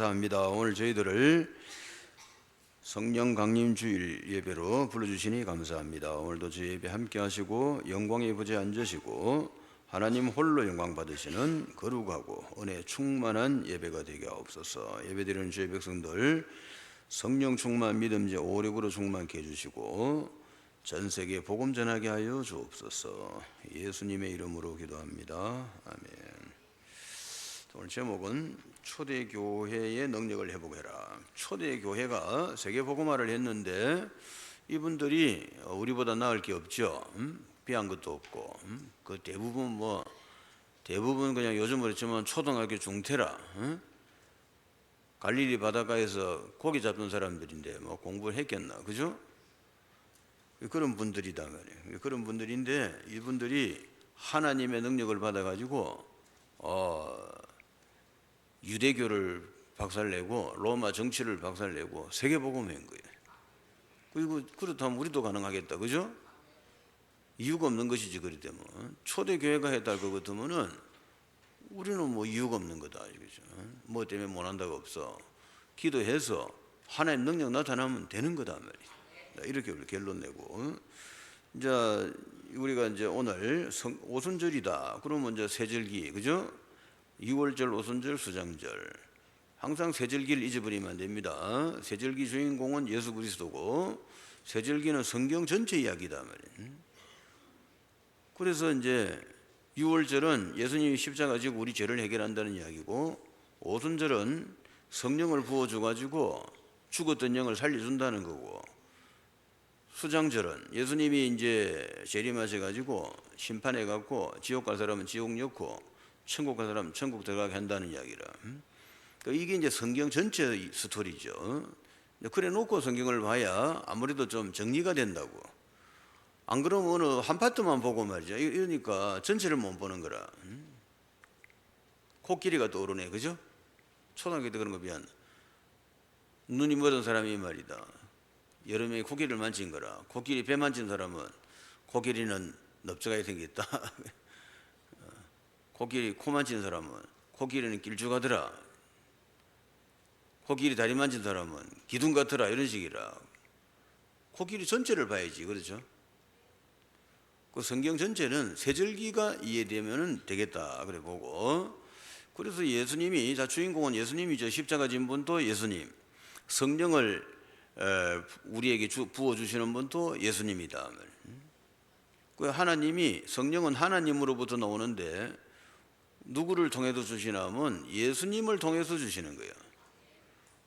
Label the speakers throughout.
Speaker 1: 감사합니다. 오늘 저희들을 성령 강림 주일 예배로 불러주시니 감사합니다. 오늘도 저희 예배 함께 하시고 영광의 보좌에 앉으시고 하나님 홀로 영광 받으시는 거룩하고 은혜 충만한 예배가 되게 하옵소서. 예배드리는 주의 백성들 성령 충만 믿음제 오력으로 충만케 해주시고 전 세계 복음 전하게 하여 주옵소서. 예수님의 이름으로 기도합니다. 아멘. 오늘 제목은 초대교회의 능력을 회복해라. 초대교회가 세계복음화를 했는데 이분들이 우리보다 나을 게 없죠. 비한 것도 없고 그 대부분 그냥 요즘으로 치면 초등학교 중퇴라. 갈릴리 바닷가에서 고기 잡는 사람들인데 뭐 공부를 했겠나, 그죠? 그런 분들이다 말이에요. 그런 분들인데 이분들이 하나님의 능력을 받아가지고 유대교를 박살내고 로마 정치를 박살내고 세계복음화한 거예요. 그리고 그렇다면 우리도 가능하겠다, 그죠? 이유가 없는 것이지. 그리 되면 초대교회가 했다 것 같으면은 우리는 뭐 이유가 없는 거다, 그죠? 뭐 때문에 못한다고 없어. 기도해서 하나님 능력 나타나면 되는 거다 말이야. 이렇게 우리 결론 내고, 이제 우리가 이제 오늘 오순절이다. 그러면 이제 세절기, 그죠? 6월절, 오순절, 수장절. 항상 세절기를 잊어버리면 안 됩니다. 세절기 주인공은 예수 그리스도고 세절기는 성경 전체 이야기다 말이에요. 그래서 이제 6월절은 예수님이 십자가 지고 우리 죄를 해결한다는 이야기고, 오순절은 성령을 부어줘 가지고 죽었던 영을 살려준다는 거고, 수장절은 예수님이 이제 재림하셔 가지고 심판해 갖고 지옥 갈 사람은 지옥 넣고 천국 갈 사람 천국 들어가게 한다는 이야기라. 이게 이제 성경 전체 스토리죠. 그래 놓고 성경을 봐야 아무래도 좀 정리가 된다고. 안 그러면 어느 한 파트만 보고 말이죠. 이러니까 전체를 못 보는 거라. 코끼리가 떠오르네, 그죠? 초등학교 때 그런 거 미안. 눈이 멀은 사람이 말이다. 여름에 코끼리를 만진 거라. 코끼리 배 만진 사람은 코끼리는 넓적하게 생겼다. 코끼리 코 만진 사람은 코끼리는 길쭉하더라. 코끼리 다리 만진 사람은 기둥 같더라. 이런 식이라. 코끼리 전체를 봐야지, 그렇죠? 그 성경 전체는 세절기가 이해되면 되겠다 그래 보고, 그래서 예수님이, 자 주인공은 예수님이죠. 십자가 진 분도 예수님, 성령을 우리에게 부어주시는 분도 예수님이다. 그 하나님이, 성령은 하나님으로부터 나오는데 누구를 통해서 주시나 하면 예수님을 통해서 주시는 거예요.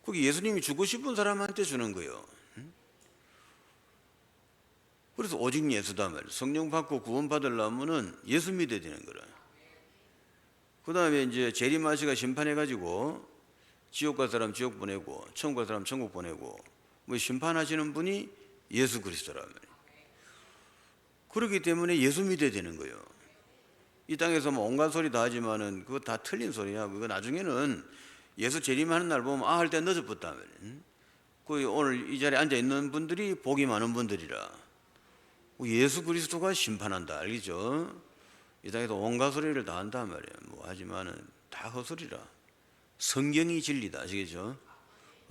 Speaker 1: 그게 예수님이 주고 싶은 사람한테 주는 거예요. 그래서 오직 예수다 말이에요. 성령 받고 구원 받으려면은 예수 믿어야 되는 거라. 그 다음에 이제 재림하시가 심판해가지고 지옥 갈 사람 지옥 보내고 천국 갈 사람 천국 보내고 뭐 심판하시는 분이 예수 그리스도라 말이에요. 그렇기 때문에 예수 믿어야 되는 거예요. 이 땅에서 뭐 온갖 소리 다 하지만은 그거 다 틀린 소리야. 그거 나중에는 예수 재림하는 날 보면 할 때 늦어붙다 말이에요. 그 오늘 이 자리에 앉아 있는 분들이 복이 많은 분들이라. 예수 그리스도가 심판한다, 알겠죠? 이 땅에서 온갖 소리를 다 한단 말이에요. 뭐 하지만은 다 헛소리라. 성경이 진리다, 아시겠죠?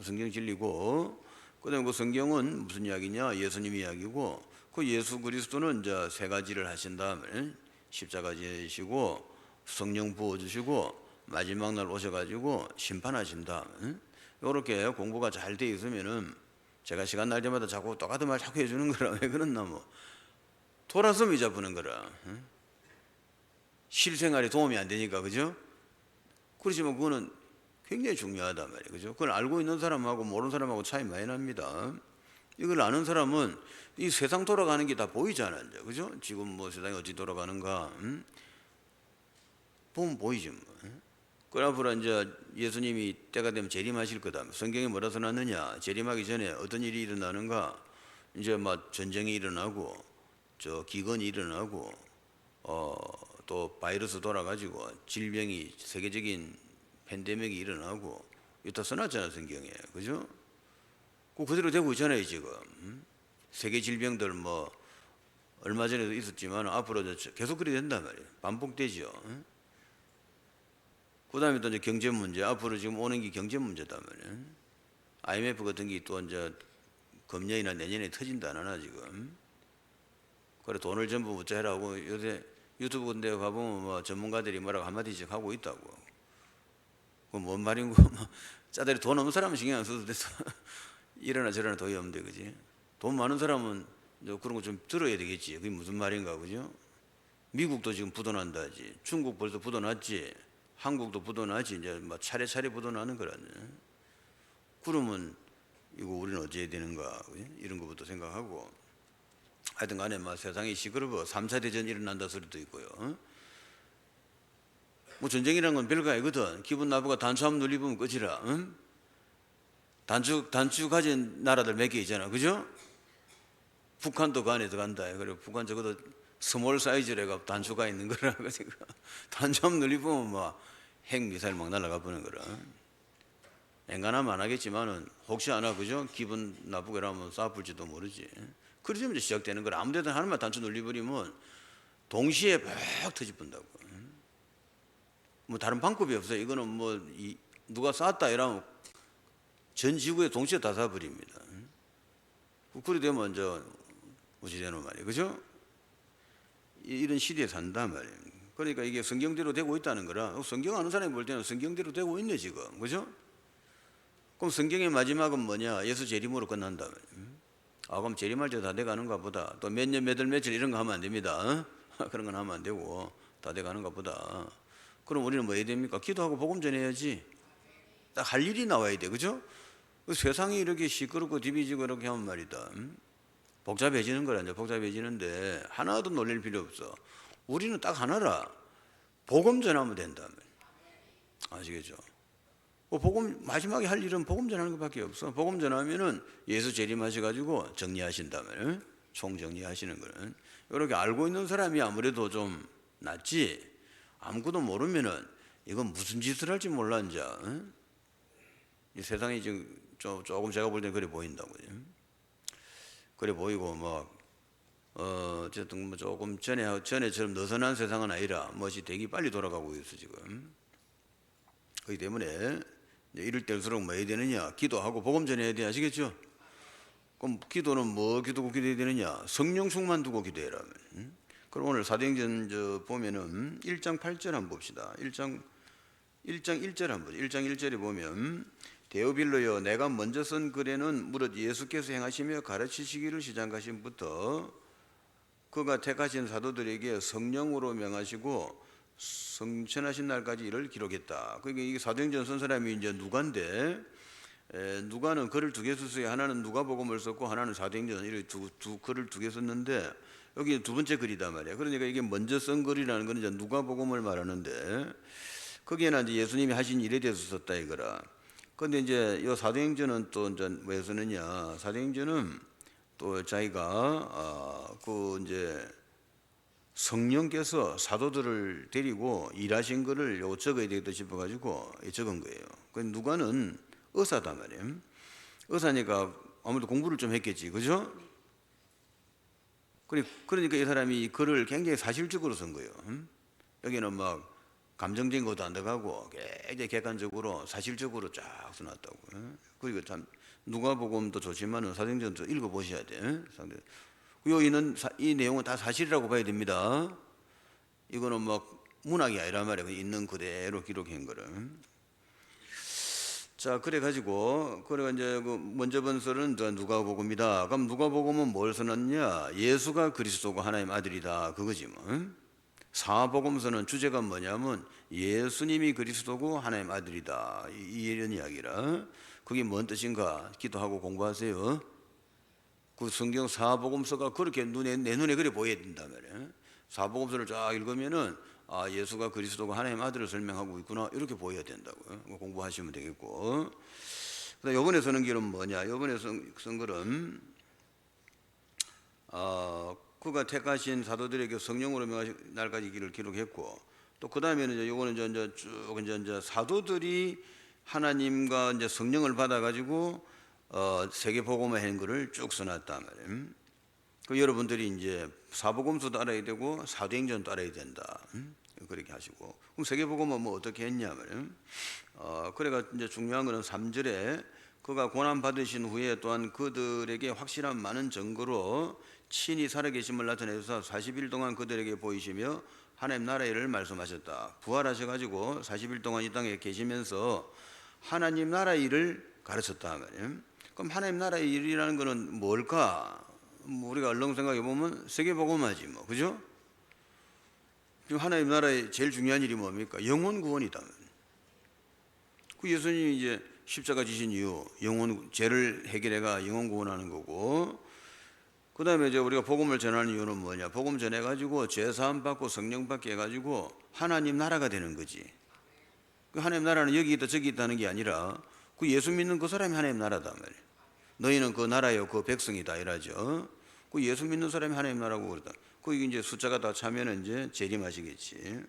Speaker 1: 성경이 진리고, 그다음에 그 성경은 무슨 이야기냐? 예수님 이야기고, 그 예수 그리스도는 이제 세 가지를 하신 다음에 십자가 지시고 성령 부어주시고 마지막 날 오셔가지고 심판하신다. 이렇게 공부가 잘 돼 있으면은 제가 시간 날 때마다 자꾸 똑같은 말 자꾸 해주는 거라. 왜 그랬나 뭐. 돌아서면 잡는 거라. 실생활에 도움이 안 되니까, 그죠? 그렇지만 그거는 굉장히 중요하단 말이에요, 그죠? 그걸 알고 있는 사람하고 모르는 사람하고 차이 많이 납니다. 이걸 아는 사람은 이 세상 돌아가는 게 다 보이잖아요, 그죠? 지금 뭐 세상이 어찌 돌아가는가, 보면 보이지 뭐. 그 앞으로 이제 예수님이 때가 되면 재림하실 거다. 성경에 뭐라 써놨느냐? 재림하기 전에 어떤 일이 일어나는가? 이제 막 전쟁이 일어나고, 기근이 일어나고, 또 바이러스 돌아가지고 질병이 세계적인 팬데믹이 일어나고, 이거 다 써놨잖아 성경에, 그죠? 그대로 되고 있잖아요 지금. 세계 질병들 뭐 얼마 전에도 있었지만 앞으로 계속 그리 된단 말이에요. 반복되죠. 그다음에 또 이제 경제 문제. 앞으로 지금 오는 게 경제 문제다 말이야. IMF 같은 게 또 이제 금년이나 내년에 터진다 안 하나 지금. 그래 돈을 전부 묻자 해라고 요새 유튜브 같은 데 가보면 뭐 전문가들이 뭐라고 한마디씩 하고 있다고. 그 뭔 말인고 뭐 짜들이 돈 없는 사람은 신경 안 써도 돼서 이러나 저러나 돈이 없는데 그지. 돈 많은 사람은 그런 거 좀 들어야 되겠지. 그게 무슨 말인가 그죠. 미국도 지금 부도난다지. 중국 벌써 부도났지. 한국도 부도나지. 이제 뭐 차례차례 부도나는 거라네. 그러면 이거 우리는 어찌해야 되는가 그지? 이런 것부터 생각하고. 하여튼 간에 막 세상이 시끄러워. 3차 대전 일어난다 소리도 있고요. 뭐 전쟁이라는 건 별거 아니거든. 기분 나쁘고 단추 한번 눌리면 끝이라. 응? 단추 가진 나라들 몇 개 있잖아. 그죠? 북한도 그 안에 들어간다. 그리고 북한 적어도 스몰 사이즈래가 단추가 있는 거라. 단추 한번 눌리면 뭐 핵미사일 막 날아가 보는 거라. 엔간하면 안 하겠지만은 혹시 안 하고 그죠? 기분 나쁘게 하면 쏴불지도 모르지. 그러면 이제 시작되는 거라. 아무 데나 하나만 단추 눌리버리면 동시에 팍 터집본다고. 뭐 다른 방법이 없어요. 이거는 뭐 누가 쐈다 이러면 전 지구에 동시에 다 쏴버립니다. 그래 되면 이제 어찌되는 말이에요. 그죠? 이런 시대에 산단 말이에요. 그러니까 이게 성경대로 되고 있다는 거라. 성경 아는 사람이 볼 때는 성경대로 되고 있네 지금. 그죠? 그럼 성경의 마지막은 뭐냐? 예수 재림으로 끝난다 말이에요. 아 그럼 재림할 때 다 돼가는가 보다. 또 몇 년, 몇 월, 며칠 이런 거 하면 안 됩니다. 그런 건 하면 안 되고 다 돼가는가 보다. 그럼 우리는 뭐 해야 됩니까? 기도하고 복음 전해야지. 딱 할 일이 나와야 돼. 그죠? 세상이 이렇게 시끄럽고 디비지고 이렇게 하면 말이다. 복잡해지는 거라. 이제 복잡해지는데 하나도 놀릴 필요 없어. 우리는 딱 하나라. 복음 전하면 된다면. 아시겠죠? 복음 마지막에 할 일은 복음 전하는 것밖에 없어. 복음 전하면은 예수 재림하셔가지고 정리하신다면 총 정리하시는 거는 이렇게 알고 있는 사람이 아무래도 좀 낫지. 아무것도 모르면은 이건 무슨 짓을 할지 몰라 이제. 이 세상이 지금 조금 제가 볼 때는 그래 보인다고요. 그래 보이고 뭐 어쨌든 뭐 조금 전에처럼 느슨한 세상은 아니라 뭐지 되게 빨리 돌아가고 있어 지금. 그렇기 때문에 이럴 때일수록 뭐 해야 되느냐? 기도하고 복음 전해야 돼. 아시겠죠? 그럼 기도는 뭐 기도해야 되느냐? 성령 충만 두고 기도해라. 그럼 오늘 사도행전 보면은 1장 8절 한번 봅시다. 1장 1절 한번 보죠. 1장 1절에 보면 데오빌로여 내가 먼저 쓴 글에는 무릇 예수께서 행하시며 가르치시기를 시작하신부터 그가 택하신 사도들에게 성령으로 명하시고 성천하신 날까지 이를 기록했다. 그러니까 이게 사도행전 쓴 사람이 이제 누가인데 누가는 글을 두 개 썼어요. 하나는 누가복음을 썼고 하나는 사도행전. 이렇게 두 글을 두 개 썼는데 여기 두 번째 글이다 말이야. 그러니까 이게 먼저 쓴 글이라는 건 이제 누가복음을 말하는데 거기에는 이제 예수님이 하신 일에 대해서 썼다 이거라. 그런데 이제 이 사도행전은 또 이제 왜 쓰느냐? 사도행전은 또 자기가 그 이제 성령께서 사도들을 데리고 일하신 거를 요 적어야 되겠다 싶어가지고 적은 거예요. 그 누가는 의사다 말이에요. 의사니까 아무래도 공부를 좀 했겠지, 그죠? 그러니까 이 사람이 이 글을 굉장히 사실적으로 쓴 거예요. 여기는 막 감정적인 것도 안 들어가고 굉장히 객관적으로 사실적으로 쫙 써놨다고. 그리고 참 누가복음도 좋지만은 사도행전도 읽어보셔야 돼. 이 내용은 다 사실이라고 봐야 됩니다. 이거는 막 문학이 아니란 말이에요. 있는 그대로 기록한 거를. 자, 그래가지고 이제 그 먼저 본 설은 누가복음이다. 그럼 누가복음은 뭘 써놨냐? 예수가 그리스도고 하나님 아들이다. 그거지 뭐. 사복음서는 주제가 뭐냐면 예수님이 그리스도고 하나님 아들이다. 이런 이야기라. 그게 뭔 뜻인가? 기도하고 공부하세요. 그 성경 사복음서가 그렇게 내 눈에 그래 보여야 된단 말이에요. 사복음서를 쫙 읽으면은 아 예수가 그리스도가 하나님 아들을 설명하고 있구나 이렇게 보여야 된다고요. 공부하시면 되겠고. 그다음 이번에 쓰는 길은 뭐냐? 이번에 쓴 글은 그가 택하신 사도들에게 성령으로 명하신 날까지 길을 기록했고 또 그 다음에는 이거는 이제 쭉 이제 사도들이 하나님과 이제 성령을 받아가지고 세계 복음을 한 거를 쭉 써놨단 말이에요. 그 여러분들이 이제 사복음서도 알아야 되고 사도행전도 알아야 된다. 그렇게 하시고. 그럼 세계복음은 뭐 어떻게 했냐면, 그래가 이제 중요한 거는 3절에 그가 고난 받으신 후에 또한 그들에게 확실한 많은 증거로 친히 살아계심을 나타내서 40일 동안 그들에게 보이시며 하나님 나라의 일을 말씀하셨다. 부활하셔가지고 40일 동안 이 땅에 계시면서 하나님 나라의 일을 가르쳤다 말이에요. 그럼 하나님 나라의 일이라는 거는 뭘까? 뭐 우리가 얼렁 생각해 보면 세계복음하지 뭐, 그죠? 지금 하나님 나라의 제일 중요한 일이 뭡니까? 영혼 구원이다. 그 예수님이 이제 십자가 지신 이유, 죄를 해결해가 영혼 구원하는 거고, 그 다음에 이제 우리가 복음을 전하는 이유는 뭐냐? 복음 전해가지고 죄사함 받고 성령 받게 해가지고 하나님 나라가 되는 거지. 그 하나님 나라는 여기 있다 저기 있다는 게 아니라 그 예수 믿는 그 사람이 하나님 나라다 말이야. 너희는 그 나라요 그 백성이다 이라죠. 그 예수 믿는 사람이 하나님 나라고 그러다. 그 이제 숫자가 다 차면은 이제 재림하시겠지.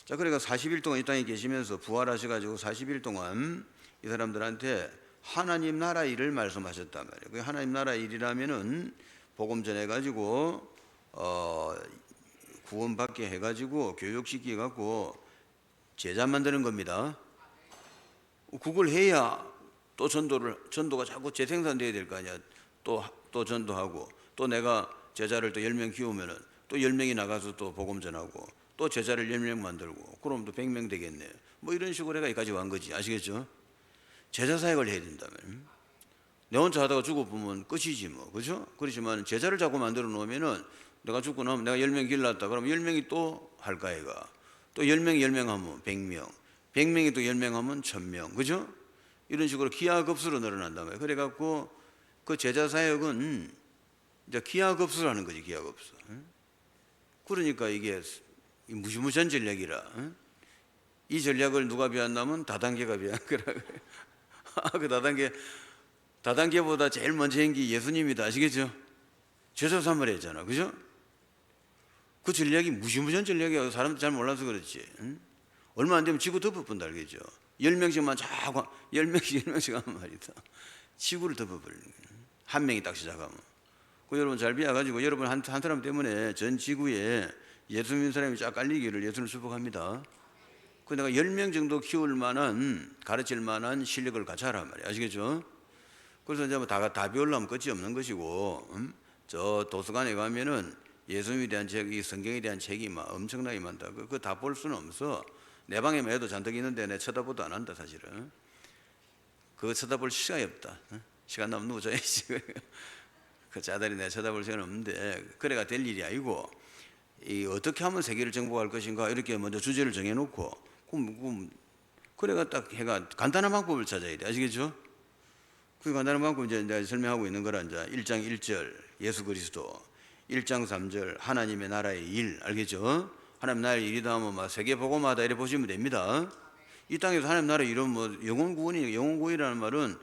Speaker 1: 자, 그러니까 40일 동안 이 땅에 계시면서 부활하셔가지고 40일 동안 이 사람들한테 하나님 나라 일을 말씀하셨단 말이에요. 그 하나님 나라 일이라면은 복음 전해가지고 구원받게 해가지고 교육시키 갖고 제자 만드는 겁니다. 그걸 해야 또 전도가 자꾸 재생산돼야 될 거 아니야. 또 전도하고 또 내가 제자를 또 10명 키우면은 또 10명이 나가서 또 복음 전하고 또 제자를 10명 만들고 그럼 또 100명 되겠네. 뭐 이런 식으로 해가 여기까지 완 거지. 아시겠죠? 제자 사역을 해야 된다면 내 혼자 하다가 죽어보면 끝이지 뭐, 그죠? 그렇지만 제자를 자꾸 만들어 놓으면은 내가 죽고 나면 내가 10명 길렀다 그러면 10명이 또 할까 얘가 또 10명이 10명 하면 100명 100명이 또 10명 하면 1000명, 그죠? 이런 식으로 기하급수로 늘어난단 말이에요. 그래갖고 그 제자 사역은 이제 기하급수로 하는 거지, 기하급수. 그러니까 이게 무시무시한 전략이라. 이 전략을 누가 배웠냐면 다단계가 배운 거라. 그 다단계보다 제일 먼저 한 게 예수님이다. 아시겠죠? 제자 삼을 했잖아, 그죠? 그 전략이 무시무시한 전략이야. 사람들 잘 몰라서 그렇지. 얼마 안 되면 지구 덮어본다, 알겠죠? 10명씩만 자꾸 10명씩 하면 말이다. 지구를 덮어버리는 거예요. 한 명이 딱 시작하면. 그 여러분 잘 비워가지고 여러분 한 사람 때문에 전 지구에 예수 믿는 사람이 쫙 깔리기를 예수를 축복합니다. 그 내가 10명 정도 키울 만한 가르칠 만한 실력을 갖춰라 말이야. 아시겠죠? 그래서 이제 뭐 다 배우려면 끝이 없는 것이고, 저 도서관에 가면은 예수님에 대한 책, 이 성경에 대한 책이 막 엄청나게 많다. 그거 다 볼 수는 없어. 내 방에만 해도 잔뜩 있는데 내 쳐다보도 안 한다 사실은. 그거 쳐다볼 시간이 없다. 시간 나면 누워줘야지. 그 자들이 내 쳐다볼 시간 없는데 그래가 될 일이 아니고, 이 어떻게 하면 세계를 정복할 것인가 이렇게 먼저 주제를 정해놓고 그래가 딱 해가 간단한 방법을 찾아야 돼. 아시겠죠? 그 간단한 방법 이제 내가 설명하고 있는 거라 이제 1장 1절 예수 그리스도, 1장 3절 하나님의 나라의 일, 알겠죠? 하나님 나라의 일이다 하면 막 세계 복음하다 이래 보시면 됩니다. 이 땅에서 하나님 나라의 일은 뭐 영혼 구원이라는 말은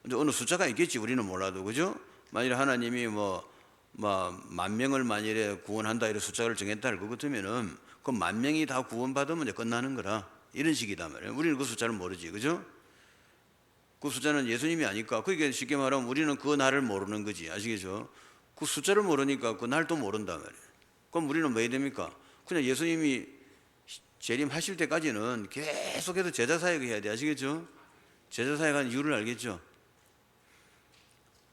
Speaker 1: 이제 어느 숫자가 있겠지 우리는 몰라도, 그죠? 만일에 하나님이 뭐 10,000명을 만일에 구원한다 이런 숫자를 정했다 할 것 같으면은 그 10,000명이 다 구원받으면 이제 끝나는 거라 이런 식이다 말이에요. 우리는 그 숫자를 모르지, 그죠? 그 숫자는 예수님이 아니까. 그러니까 쉽게 말하면 우리는 그 날을 모르는 거지. 아시겠죠? 그 숫자를 모르니까 그 날도 모른단 말이에요. 그럼 우리는 뭐 해야 됩니까? 그냥 예수님이 재림하실 때까지는 계속해서 제자 사역을 해야 돼. 아시겠죠? 제자 사역하는 이유를 알겠죠?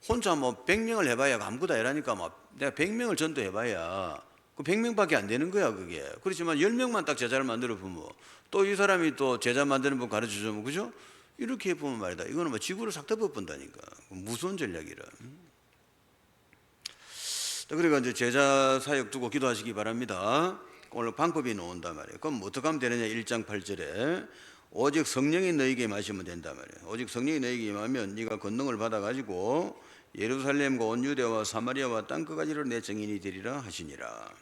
Speaker 1: 혼자 뭐 100명을 해봐야 아무것도 아니라니까. 막 내가 100명을 전도해봐야 그 100명밖에 안 되는 거야 그게. 그렇지만 10명만 딱 제자를 만들어 보면 또 이 사람이 또 제자 만드는 법 가르쳐주면, 그죠? 이렇게 해보면 말이다. 이거는 뭐 지구를 싹 덮어본다니까. 무서운 전략이라. 그러니까 이제 제자 사역 두고 기도하시기 바랍니다. 오늘 방법이 나온단 말이에요. 그럼 어떻게 하면 되느냐? 1장 8절에 오직 성령이 너에게 임하시면 된단 말이에요. 오직 성령이 너에게 임하면 네가 권능을 받아가지고 예루살렘과 온 유대와 사마리아와 땅끝까지를 내 증인이 되리라 하시니라.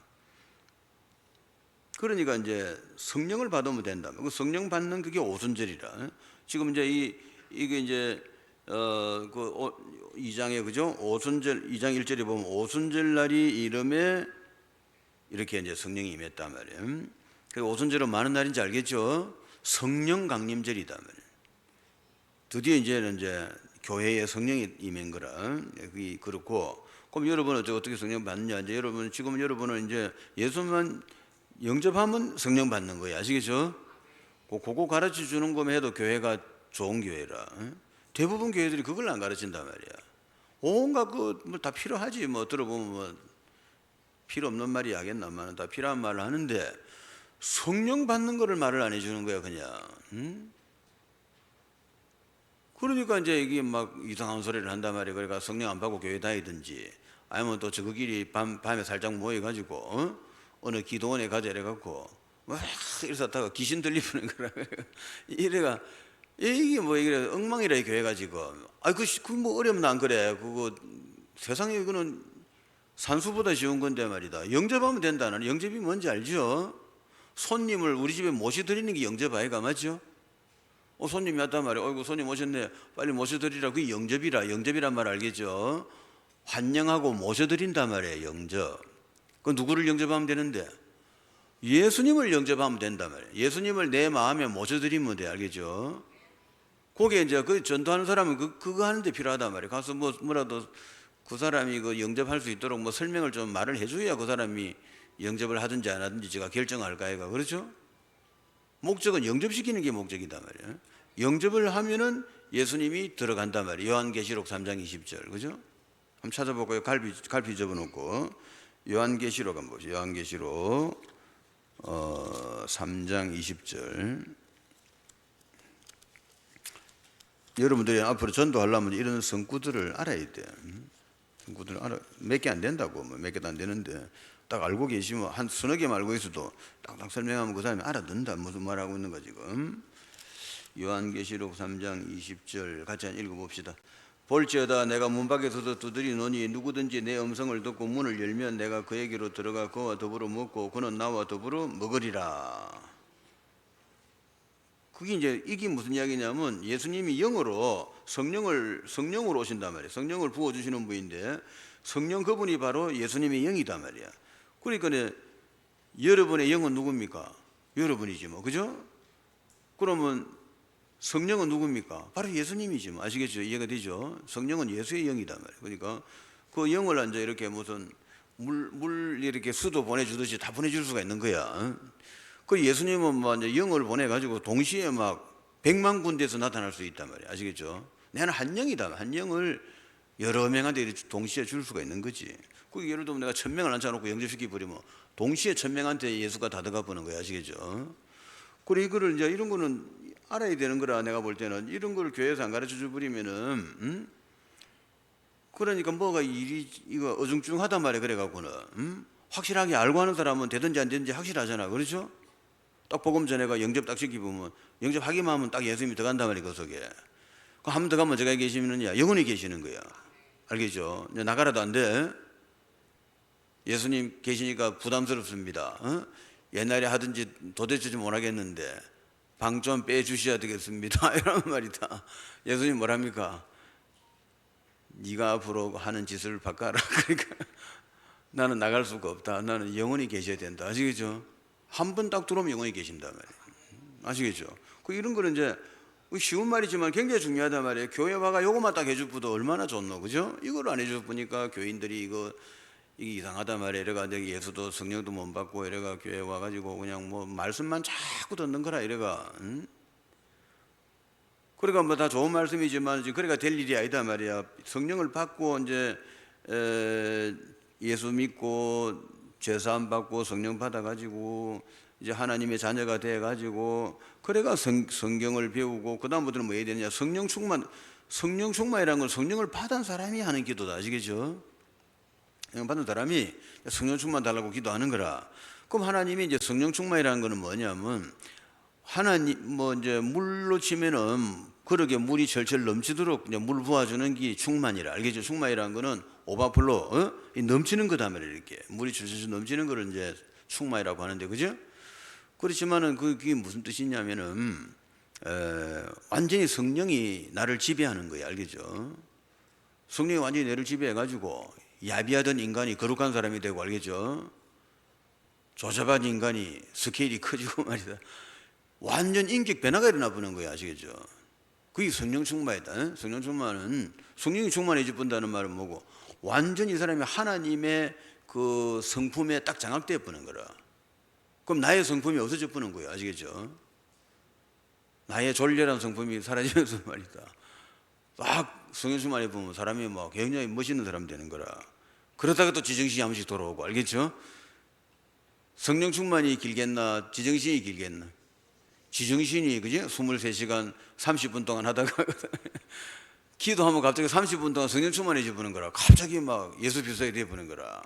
Speaker 1: 그러니까 이제 성령을 받으면 된다. 그 성령 받는 그게 오순절이라. 지금 이제 이게 이제 그 2장에, 그죠? 오순절 2장 1절에 보면 오순절 날이 이름에 이렇게 이제 성령이 임했단 말이에요. 그 오순절은 많은 날인지 알겠죠? 성령 강림절이다 말이에요. 드디어 이제는 이제 교회에 성령이 임한 거라. 그렇고, 그럼 여러분은 어떻게 성령 받느냐? 이제 여러분 지금 여러분은 이제 예수만 영접하면 성령 받는 거예요. 아시겠죠? 그거 가르쳐 주는 거면 해도 교회가 좋은 교회라. 대부분 교회들이 그걸 안 가르친단 말이야. 온갖 그다 필요하지. 뭐 들어보면 뭐 필요 없는 말이 하겠나만 다 필요한 말을 하는데 성령 받는 거를 말을 안 해주는 거야 그냥. 그러니까 이제 이게 막 이상한 소리를 한단 말이야. 그러니까 성령 안 받고 교회 다니든지 아니면 또 저거끼리 밤에 살짝 모여가지고 어느 기도원에 가자 이래갖고 막 이래서 다가 귀신 들리는 거라. 이래가 이게 뭐 이게 엉망이라 이 교회가 지금. 그 뭐 어려면 안 그래. 그거 세상에 이거는 산수보다 쉬운 건데 말이다. 영접하면 된다는. 영접이 뭔지 알죠? 손님을 우리 집에 모셔드리는 게 영접 아이가 맞죠? 손님이 왔단 말이야. 어이구 손님 오셨네. 빨리 모셔드리라. 그게 영접이라. 영접이란 말 알겠죠? 환영하고 모셔드린단 말이에요. 영접. 그 누구를 영접하면 되는데? 예수님을 영접하면 된단 말이에요. 예수님을 내 마음에 모셔드리면 돼. 알겠죠? 그게 이제 그 전도하는 사람은 그거 하는데 필요하단 말이에요. 가서 뭐라도 그 사람이 그 영접할 수 있도록 뭐 설명을 좀 말을 해줘야 그 사람이 영접을 하든지 안 하든지 제가 결정할까 해가. 그렇죠? 목적은 영접시키는 게 목적이단 말이에요. 영접을 하면은 예수님이 들어간단 말이에요. 요한계시록 3장 20절. 그죠? 한번 찾아볼까요? 갈피 접어놓고 요한계시록 한번 보죠. 요한계시록 3장 20절. 여러분들이 앞으로 전도하려면 이런 성구들을 알아야 돼. 성구들을 몇 개 안 된다고. 뭐 몇 개도 안 되는데 딱 알고 계시면 한 서너 개만 알고 있어도 딱딱 설명하면 그 사람이 알아듣는다. 무슨 말하고 있는 거 지금. 요한계시록 3장 20절 같이 한번 읽어봅시다. 볼지어다 내가 문 밖에서도 두드리노니 누구든지 내 음성을 듣고 문을 열면 내가 그에게로 들어가 그와 더불어 먹고 그는 나와 더불어 먹으리라. 그게 이제 이게 무슨 이야기냐면 예수님이 영으로 성령으로 오신단 말이에요. 성령을 부어주시는 분인데 성령 그분이 바로 예수님의 영이단 말이야. 그러니까 여러분의 영은 누굽니까? 여러분이지 뭐. 그죠? 그러면 성령은 누굽니까? 바로 예수님이지 뭐. 아시겠죠? 이해가 되죠? 성령은 예수의 영이단 말이에요. 그러니까 그 영을 이제 이렇게 무슨 물 이렇게 수도 보내주듯이 다 보내줄 수가 있는 거야. 그 예수님은 뭐 이제 영을 보내가지고 동시에 막 100만 군데에서 나타날 수 있단 말이에요. 아시겠죠? 나는 한 영이다. 한 영을 여러 명한테 동시에 줄 수가 있는 거지. 그 예를 들면 내가 1000명을 앉혀놓고 영접시켜 버리면 동시에 1000명한테 예수가 다 들어가 보는 거야. 아시겠죠? 그리고 이거를 이제 이런 거는 알아야 되는 거라. 내가 볼 때는 이런 걸 교회에서 안 가르쳐 줘 버리면은 그러니까 뭐가 이거 어중중하단 말이야. 그래갖고는 확실하게 알고 하는 사람은 되든지 안 되든지 확실하잖아. 그렇죠? 딱 복음 전에가 영접 딱 시키보면 영접하기만 하면 딱 예수님이 들어간단 말이야. 그 속에. 그 한 번 더 가면 제가 계시면은 영원히 계시는 거야. 알겠죠? 이제 나가라도 안 돼. 예수님 계시니까 부담스럽습니다. 옛날에 하든지 도대체 좀 못하겠는데 방 좀 빼주셔야 되겠습니다. 이런 말이다. 예수님 뭐랍니까? 네가 앞으로 하는 짓을 바꿔라. 그러니까 나는 나갈 수가 없다. 나는 영원히 계셔야 된다. 아시겠죠? 한 번 딱 들어오면 영원히 계신단 말이에요. 아시겠죠? 이런 거는 이제 쉬운 말이지만 굉장히 중요하단 말이에요. 교회 와가 요것만 딱 해줄 분도 얼마나 좋노. 그죠? 이걸 안 해줄 보니까 교인들이 이게 이상하단 말이에요. 이래가 내가 예수도 성령도 못 받고 이래가 교회 와가지고 그냥 뭐 말씀만 자꾸 듣는 거라 이래가. 그러니까 뭐 다 좋은 말씀이지만 그래가 될 일이 아니다 말이야. 성령을 받고 이제 예수 믿고 죄사함 받고 성령 받아가지고 이제 하나님의 자녀가 돼가지고 그래가 성경을 배우고 그 다음부터는 뭐 해야 되느냐. 성령 충만이라는 건 성령을 받은 사람이 하는 기도다. 아시겠죠? 성령 받은 사람이 성령 충만 달라고 기도하는 거라. 그럼 하나님이 이제 성령 충만이라는 거는 뭐냐면 하나님 뭐 이제 물로 치면은 그렇게 물이 절철 넘치도록 이제 물 부어주는 게 충만이라. 알겠죠? 충만이라는 거는 오버플로 넘치는 거다 말이에요. 이렇게 물이 절철 넘치는 거를 이제 충만이라고 하는데, 그죠? 그렇지만은 그게 무슨 뜻이냐면은 완전히 성령이 나를 지배하는 거예요. 알겠죠? 성령이 완전히 나를 지배해가지고 야비하던 인간이 거룩한 사람이 되고, 알겠죠? 조잡한 인간이 스케일이 커지고 말이다. 완전 인격 변화가 일어나 보는 거예요. 아시겠죠? 그게 성령 충만이다. 성령 충만은 성령이 충만해져 본다는 말은 뭐고 완전히 이 사람이 하나님의 그 성품에 딱 장악되어 보는 거라. 그럼 나의 성품이 없어져 버는 거예요. 아시겠죠? 나의 졸렬한 성품이 사라지면서 말이다. 막 성령 충만해 보면 사람이 막 굉장히 멋있는 사람 되는 거라. 그러다가 또 지정신이 한 번씩 돌아오고, 알겠죠? 성령 충만이 길겠나 지정신이 길겠나? 지정신이 그지? 23시간 30분 동안 하다가 기도하면 갑자기 30분 동안 성령 충만해져 보는 거라. 갑자기 막 예수 비슷하게 돼 보는 거라.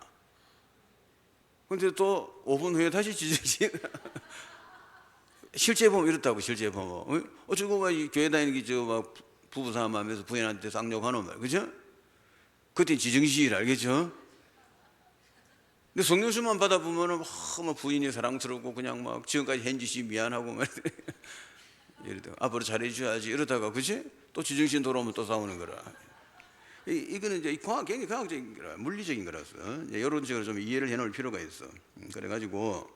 Speaker 1: 근데 또 5분 후에 다시 지정신. 실제 보면 이렇다고. 실제 보면 어쩌고 막 교회 다니는 게 저 막 부부싸움 하면서 부인한테 쌍욕하는 말, 그죠? 그때 지정신이라, 알겠죠? 근데 성령 충만 받아보면은 막 부인이 사랑스럽고 그냥 막 지금까지 한 짓이 미안하고 막 이러다가 앞으로 잘해줘야지 이러다가, 그치? 또 지정신 돌아오면 또 싸우는 거라. 이거는 이제 굉장히 과학적인 거라, 물리적인 거라서 이런 식으로 좀 이해를 해놓을 필요가 있어. 그래가지고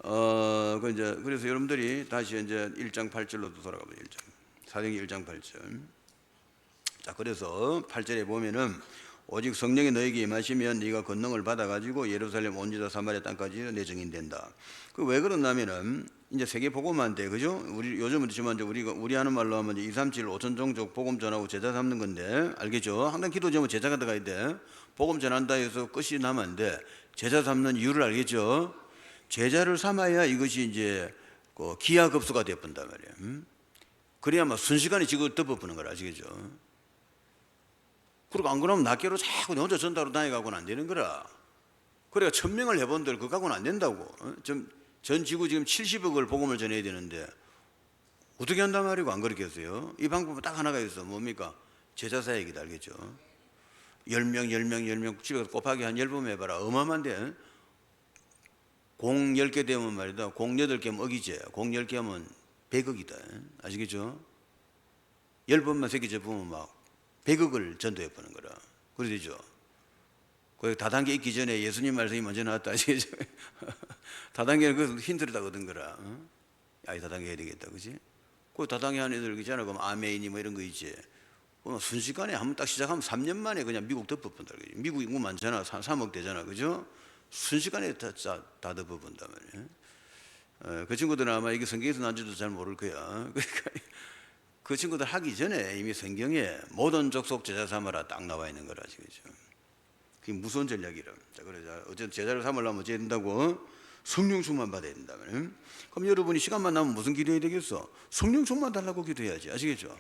Speaker 1: 그래서 여러분들이 다시 이제 1장 8절로 돌아가면 사도행전 1장 8절. 자, 그래서 8절에 보면은 오직 성령이 너에게 임하시면 네가 권능을 받아가지고 예루살렘 온 유다 사마리아 땅까지 내 증인 된다. 그 왜 그러냐면은 이제 세계 복음화인데, 그죠? 우리 요즘은 지만 우리 하는 말로 하면 2, 3, 7, 5천 종족 복음 전하고 제자 삼는 건데, 알겠죠? 항상 기도 제목 제자가 들어가야 돼. 복음 전한다 해서 끝이 나면 안 돼. 제자 삼는 이유를 알겠죠? 제자를 삼아야 이것이 이제 기하급수가 되어본단 말이에요. 그래야만 순식간에 지금 덮어보는 거라, 아시겠죠? 그리고 안 그러면 낱개로 자꾸 혼자 전달로 다녀가고는 안 되는 거라. 그래가 1000명을 해본들 그거 갖고는 안 된다고. 전 지구 지금 70억을 복음을 전해야 되는데 어떻게 한단 말이고 안 그렇겠어요? 이 방법은 딱 하나가 있어. 뭡니까? 제자 사역이다, 알겠죠? 10명 집에 가서 곱하기 한 10번 해봐라. 어마어마한데. 공 10개 되면 말이다. 공 8개면 억이제. 공 10개 하면 100억이다. 아시겠죠? 10번만 새끼 접으면 막 100억을 전도해 보는 거라. 그러죠? 그 다단계 있기 전에 예수님 말씀이 먼저 나왔다. 아시겠죠? 다단계는 그 힌트를 다 얻은 거라. 이 다단계 해야 되겠다. 그지? 그 다단계 하는 애들 있잖아. 그럼 아메인이 뭐 이런 거 있지. 순식간에 한번 딱 시작하면 3년 만에 그냥 미국 덮어본다. 미국 인구 많잖아. 3억 되잖아. 그죠? 순식간에 다 덮어본단 말이에요. 그 친구들은 아마 이게 성경에서 난지도 잘 모를 거야. 그러니까 그 친구들 하기 전에 이미 성경에 모든 족속 제자 삼아라 딱 나와 있는 거라, 아시겠죠? 그게 무서운 전략이라. 자, 그래서 어쨌든 제자를 삼으려면 어찌해야 된다고? 성령 충만 받아야 된다면. 그럼 여러분이 시간만 나면 무슨 기도해야 되겠어? 성령 충만 달라고 기도해야지, 아시겠죠?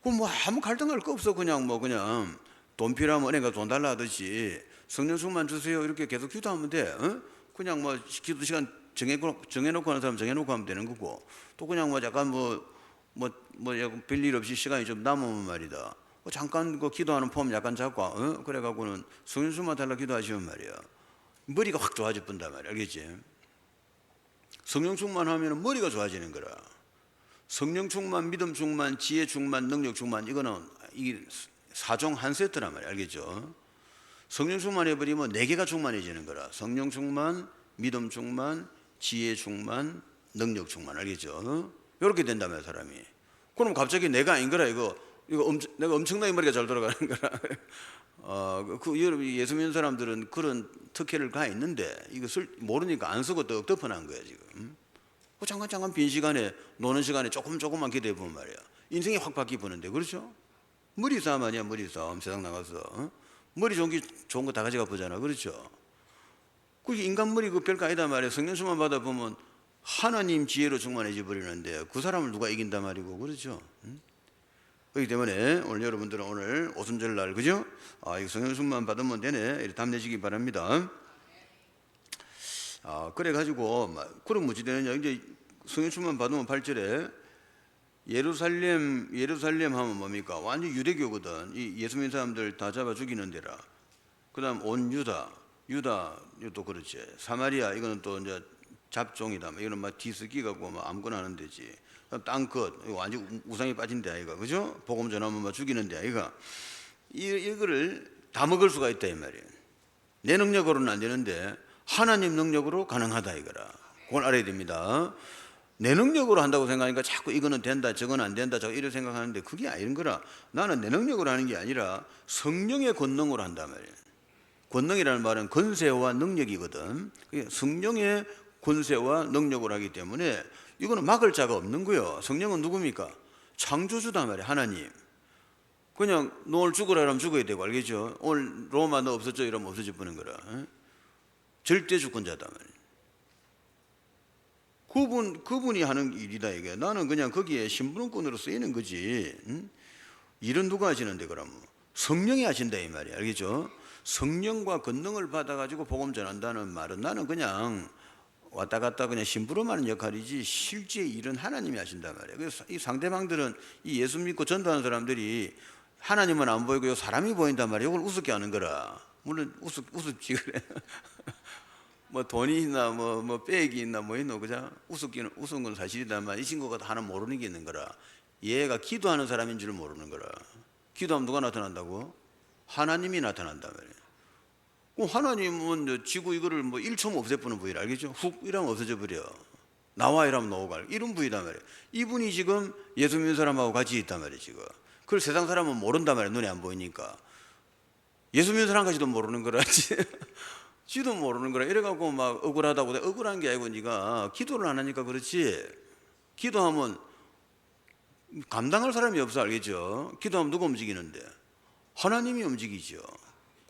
Speaker 1: 그럼 뭐 아무 갈등할 거 없어. 그냥 돈 필요하면 은행 가서 돈 달라 하듯이 성령 충만 주세요 이렇게 계속 기도하면 돼. 그냥 뭐 기도 시간 정해놓고 하는 사람 정해놓고 하면 되는 거고, 또 그냥 뭐 약간 별일 없이 시간이 좀 남으면 말이다. 잠깐 기도하는 폼 약간 잡고, 그래갖고는 성령 충만 달라 기도하시면 말이야. 머리가 확 좋아져 본단 말이야. 알겠지? 성령 충만하면 머리가 좋아지는 거라. 성령 충만, 믿음 충만, 지혜 충만, 능력 충만, 이거는 이 4종 한 세트란 말이야. 알겠죠? 성령 충만해버리면 4개가 충만해지는 거라. 성령 충만, 믿음 충만, 지혜 충만, 능력 충만. 알겠죠? 이렇게 된다면 사람이. 그럼 갑자기 내가 아닌 거라. 이거 내가 엄청나게 머리가 잘 돌아가는 거라. 예수 믿는 사람들은 그런 특혜를 가 있는데 이거 모르니까 안 쓰고 떡 덮어놓은 거야 지금. 잠깐 빈 시간에 노는 시간에 조금만 기도해 보면 말이야. 인생이 확 바뀌 보는데, 그렇죠? 머리 싸움 아니야, 머리 싸움. 세상 나가서 머리 좋은 거 다 가져가 보잖아, 그렇죠? 그 인간 머리 그 별거 아니다 말이야. 성령 충만 받아 보면 하나님 지혜로 충만해져 버리는데 그 사람을 누가 이긴단 말이고, 그렇죠? 그렇기 때문에 오늘 여러분들은 오늘 오순절날, 그죠? 이거 성령 충만 받으면 되네, 이렇게 답내시기 바랍니다. 그래가지고 그럼 뭐지 되느냐? 이제 성령 충만 받으면 8절에 예루살렘 하면 뭡니까? 완전 유대교거든. 이 예수 믿는 사람들 다 잡아 죽이는 데라. 그다음 온 유다 이것도 그렇지. 사마리아 이거는 또 이제 잡종이다. 이거는 막 뒤섞이 갖고 막 아무거나 하는 데지. 땅끝 이거 완전 우상이 빠진 데 아이가, 그죠? 복음 전하면 막 죽이는 데 아이가. 이거를 다 먹을 수가 있다 이 말이에요. 내 능력으로는 안 되는데 하나님 능력으로 가능하다 이거라. 그걸 알아야 됩니다. 내 능력으로 한다고 생각하니까 자꾸 이거는 된다 저거는 안 된다 저거 이렇게 생각하는데 그게 아닌 거라. 나는 내 능력으로 하는 게 아니라 성령의 권능으로 한단 말이에요. 권능이라는 말은 권세와 능력이거든. 성령의 권세와 능력을 하기 때문에 이거는 막을 자가 없는 거예요. 성령은 누굽니까? 창조주단 말이에요. 하나님. 그냥 너 오늘 죽으라 하면 죽어야 되고, 알겠죠? 오늘 로마 너 없어져 이러면 없어져 버는 거라. 절대 주권자단 말이에요. 그분이 하는 일이다 이게. 나는 그냥 거기에 신분권으로 쓰이는 거지. 일은 누가 하시는데 그러면? 성령이 하신다 이 말이야. 알겠죠? 성령과 권능을 받아가지고 복음 전한다는 말은 나는 그냥 왔다 갔다 그냥 심부름 하는 역할이지 실제 일은 하나님이 하신단 말이에요. 그래서 이 상대방들은 이 예수 믿고 전도하는 사람들이 하나님은 안 보이고 사람이 보인단 말이에요. 이걸 우습게 하는 거라. 물론 우습지 그래. 뭐 돈이 있나 뭐 백이 있나 뭐 있노 그죠? 우스운 건 사실이다만 이 친구가 하나 모르는 게 있는 거라. 얘가 기도하는 사람인 줄 모르는 거라. 기도하면 누가 나타난다고? 하나님이 나타난단 말이에요. 하나님은 지구 이거를 뭐 1초 없애버리는 부위를 알겠죠? 훅 이러면 없어져 버려. 나와 이러면 나오고 이런 부위단 말이에요. 이분이 지금 예수 믿는 사람하고 같이 있단 말이에요 지금. 그걸 세상 사람은 모른단 말이에요. 눈에 안 보이니까. 예수 믿는 사람까지도 모르는 거라. 지도 모르는 거라. 이래갖고 막 억울하다고. 억울한 게 아니고 네가 기도를 안 하니까 그렇지. 기도하면 감당할 사람이 없어 알겠죠? 기도하면 누가 움직이는데? 하나님이 움직이죠.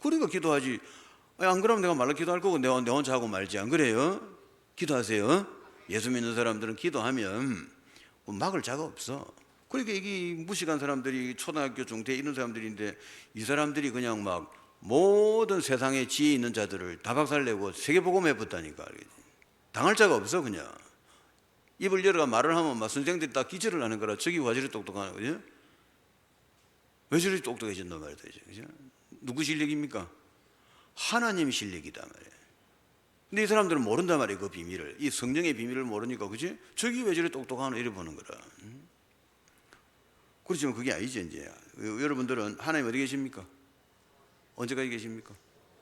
Speaker 1: 그러니까 기도하지. 안 그러면 내가 말로 기도할 거고 내 혼자 하고 말지. 안 그래요? 기도하세요. 예수 믿는 사람들은 기도하면 막을 자가 없어. 그러니까 이게 무식한 사람들이 초등학교 중대 이런 사람들인데 이 사람들이 그냥 막 모든 세상에 지혜 있는 자들을 다 박살내고 세계복음 해봤다니까. 당할 자가 없어 그냥. 입을 열어가 말을 하면 막 선생들이 다 기절을 하는 거라. 저기 와 저리 똑똑하나 그죠? 왜 저리 똑똑해진단 말이다 그죠? 누구 실력입니까? 하나님 실력이다 말이에요. 근데 이 사람들은 모른단 말이에요 그 비밀을. 이 성령의 비밀을 모르니까 그지? 저기 왜 저리 똑똑하나 이래 보는 거라. 그렇지만 그게 아니죠 이제. 여러분들은 하나님 어디 계십니까? 언제까지 계십니까?